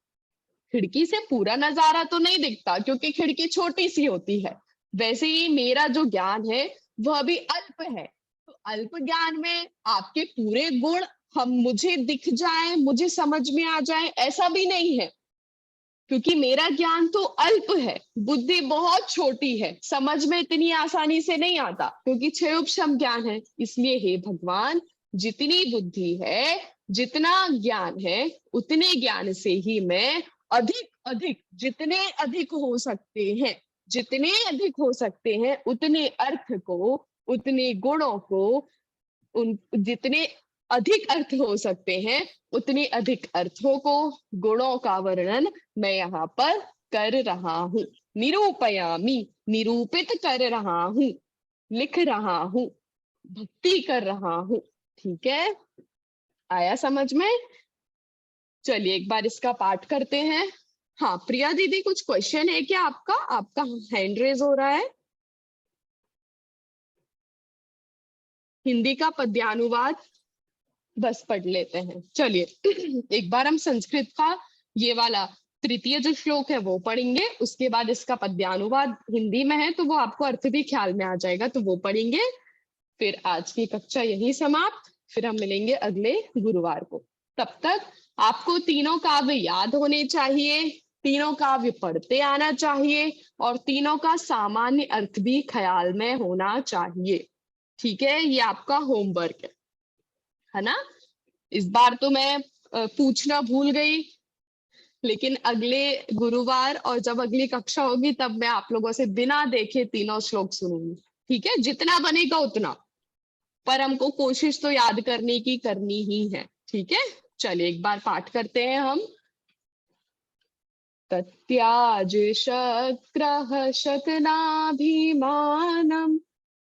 खिड़की से पूरा नजारा तो नहीं दिखता क्योंकि खिड़की छोटी सी होती है, वैसे ही मेरा जो ज्ञान है वह भी अल्प है। तो अल्प ज्ञान में आपके पूरे गुण मुझे दिख जाए, मुझे समझ में आ जाए, ऐसा भी नहीं है, क्योंकि मेरा ज्ञान तो अल्प है, बुद्धि बहुत छोटी है, समझ में इतनी आसानी से नहीं आता, क्योंकि क्षयोपशम ज्ञान है। इसलिए हे भगवान, जितनी बुद्धि है, जितना ज्ञान है, उतने ज्ञान से ही मैं अधिक जितने अधिक हो सकते हैं उतने अर्थ को, उतने गुणों को, जितने अधिक अर्थ हो सकते हैं उतने अधिक अर्थों को, गुणों का वर्णन मैं यहाँ पर कर रहा हूँ। निरूपयामी, निरूपित कर रहा हूँ, लिख रहा हूँ, भक्ति कर रहा हूँ। ठीक है, आया समझ में? चलिए एक बार इसका पाठ करते हैं। हाँ प्रिया दीदी, कुछ क्वेश्चन है क्या आपका? आपका हैंड रेज हो रहा है। हिंदी का पद्यानुवाद बस पढ़ लेते हैं। चलिए एक बार हम संस्कृत का ये वाला तृतीय जो श्लोक है वो पढ़ेंगे, उसके बाद इसका पद्यानुवाद हिंदी में है तो वो आपको अर्थ भी ख्याल में आ जाएगा, तो वो पढ़ेंगे। फिर आज की कक्षा यही समाप्त, फिर हम मिलेंगे अगले गुरुवार को। तब तक आपको तीनों काव्य याद होने चाहिए, तीनों काव्य पढ़ते आना चाहिए, और तीनों का सामान्य अर्थ भी ख्याल में होना चाहिए। ठीक है, ये आपका होमवर्क है ना? इस बार तो मैं पूछना भूल गई, लेकिन अगले गुरुवार और जब अगली कक्षा होगी तब मैं आप लोगों से बिना देखे तीनों श्लोक सुनूंगी, ठीक है? जितना बनेगा उतना, पर हमको कोशिश तो याद करने की करनी ही है, ठीक है? चलिए एक बार पाठ करते हैं हम। तत्याज शक्रः शकनाभिमानम्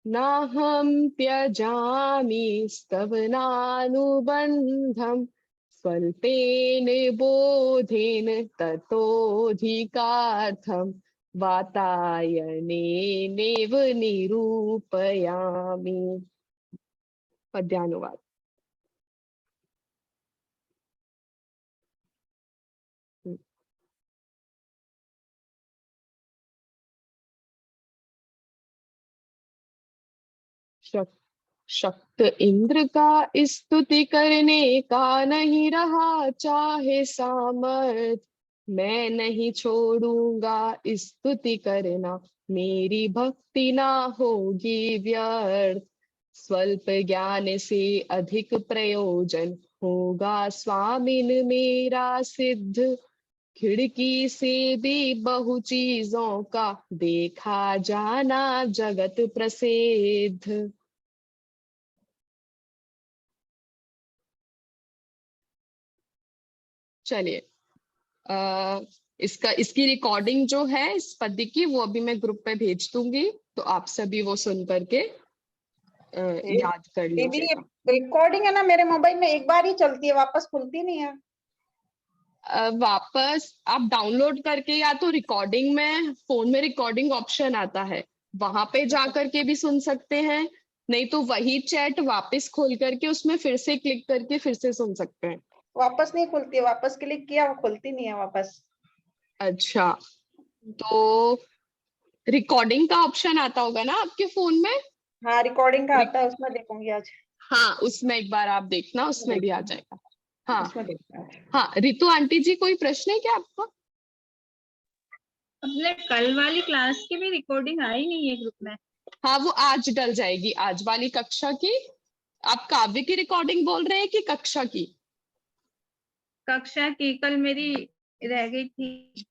नाहं त्यजामि स्तवनानुबन्धम् स्वल्पेन बोधेन ततोऽधिकार्थम् वातायनेनैव निरूपयामि। पद्यानुवाद। शक्त इंद्र का स्तुति करने का नहीं रहा चाहे सामर्थ, मैं नहीं छोड़ूंगा स्तुति करना, मेरी भक्ति ना होगी व्यर्थ। स्वल्प ज्ञान से अधिक प्रयोजन होगा स्वामिन मेरा सिद्ध, खिड़की से भी बहु चीजों का देखा जाना जगत प्रसिद्ध। चलिए इसकी रिकॉर्डिंग जो है इस पद्य की वो अभी मैं ग्रुप पे भेज दूंगी, तो आप सभी वो सुन करके याद कर दीदी लीजिएगा। रिकॉर्डिंग है ना मेरे मोबाइल में एक बार ही चलती है, वापस खुलती नहीं है। वापस आप डाउनलोड करके या तो रिकॉर्डिंग में, फोन में रिकॉर्डिंग ऑप्शन आता है वहां पे जा करके भी सुन सकते हैं, नहीं तो वही चैट वापस खोल करके उसमें फिर से क्लिक करके फिर से सुन सकते हैं। वापस नहीं खुलती है, वापस क्लिक किया वो खुलती नहीं है वापस। अच्छा, तो रिकॉर्डिंग का ऑप्शन आता होगा ना आपके फोन में? हाँ रिकॉर्डिंग का आता है, उसमें देखूंगी आज। हाँ उसमें एक बार आप देखना, उसमें भी आ जाएगा। हाँ उसमें देखूंगी। हाँ, रितु आंटी जी कोई प्रश्न है क्या आपका? अपने कल वाली क्लास की भी रिकॉर्डिंग आई नहीं है ग्रुप में। हाँ वो आज डल जाएगी, आज वाली कक्षा की। आप काव्य की रिकॉर्डिंग बोल रहे हैं कि कक्षा की? कक्षा की कल मेरी रह गई थी।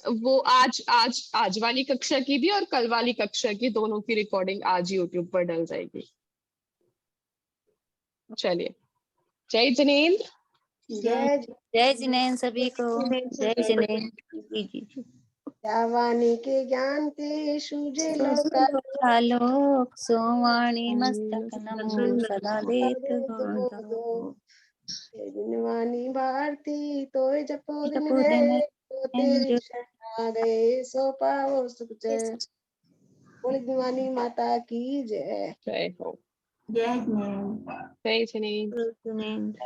वो आज वाली कक्षा की भी और कल वाली कक्षा की दोनों की रिकॉर्डिंग आज यूट्यूब पर डल जाएगी। चलिए, जय जिनेंद्र। जय जिनेंद्र सभी को। जय जिनेंद्र जी जी। जावानी के ज्ञान ते सूझे लोक सोवाणी मस्तक नमो सदा देत दो जिनवानी भारती तोय जपो दिन जपो रे, दिन तो तेरी शरण आ गए सो पाओ सुख जय। बोली दीवानी माता की जय। जय हो। जय जिनेंद्र। जय जिनेंद्र। जिनेंद्र।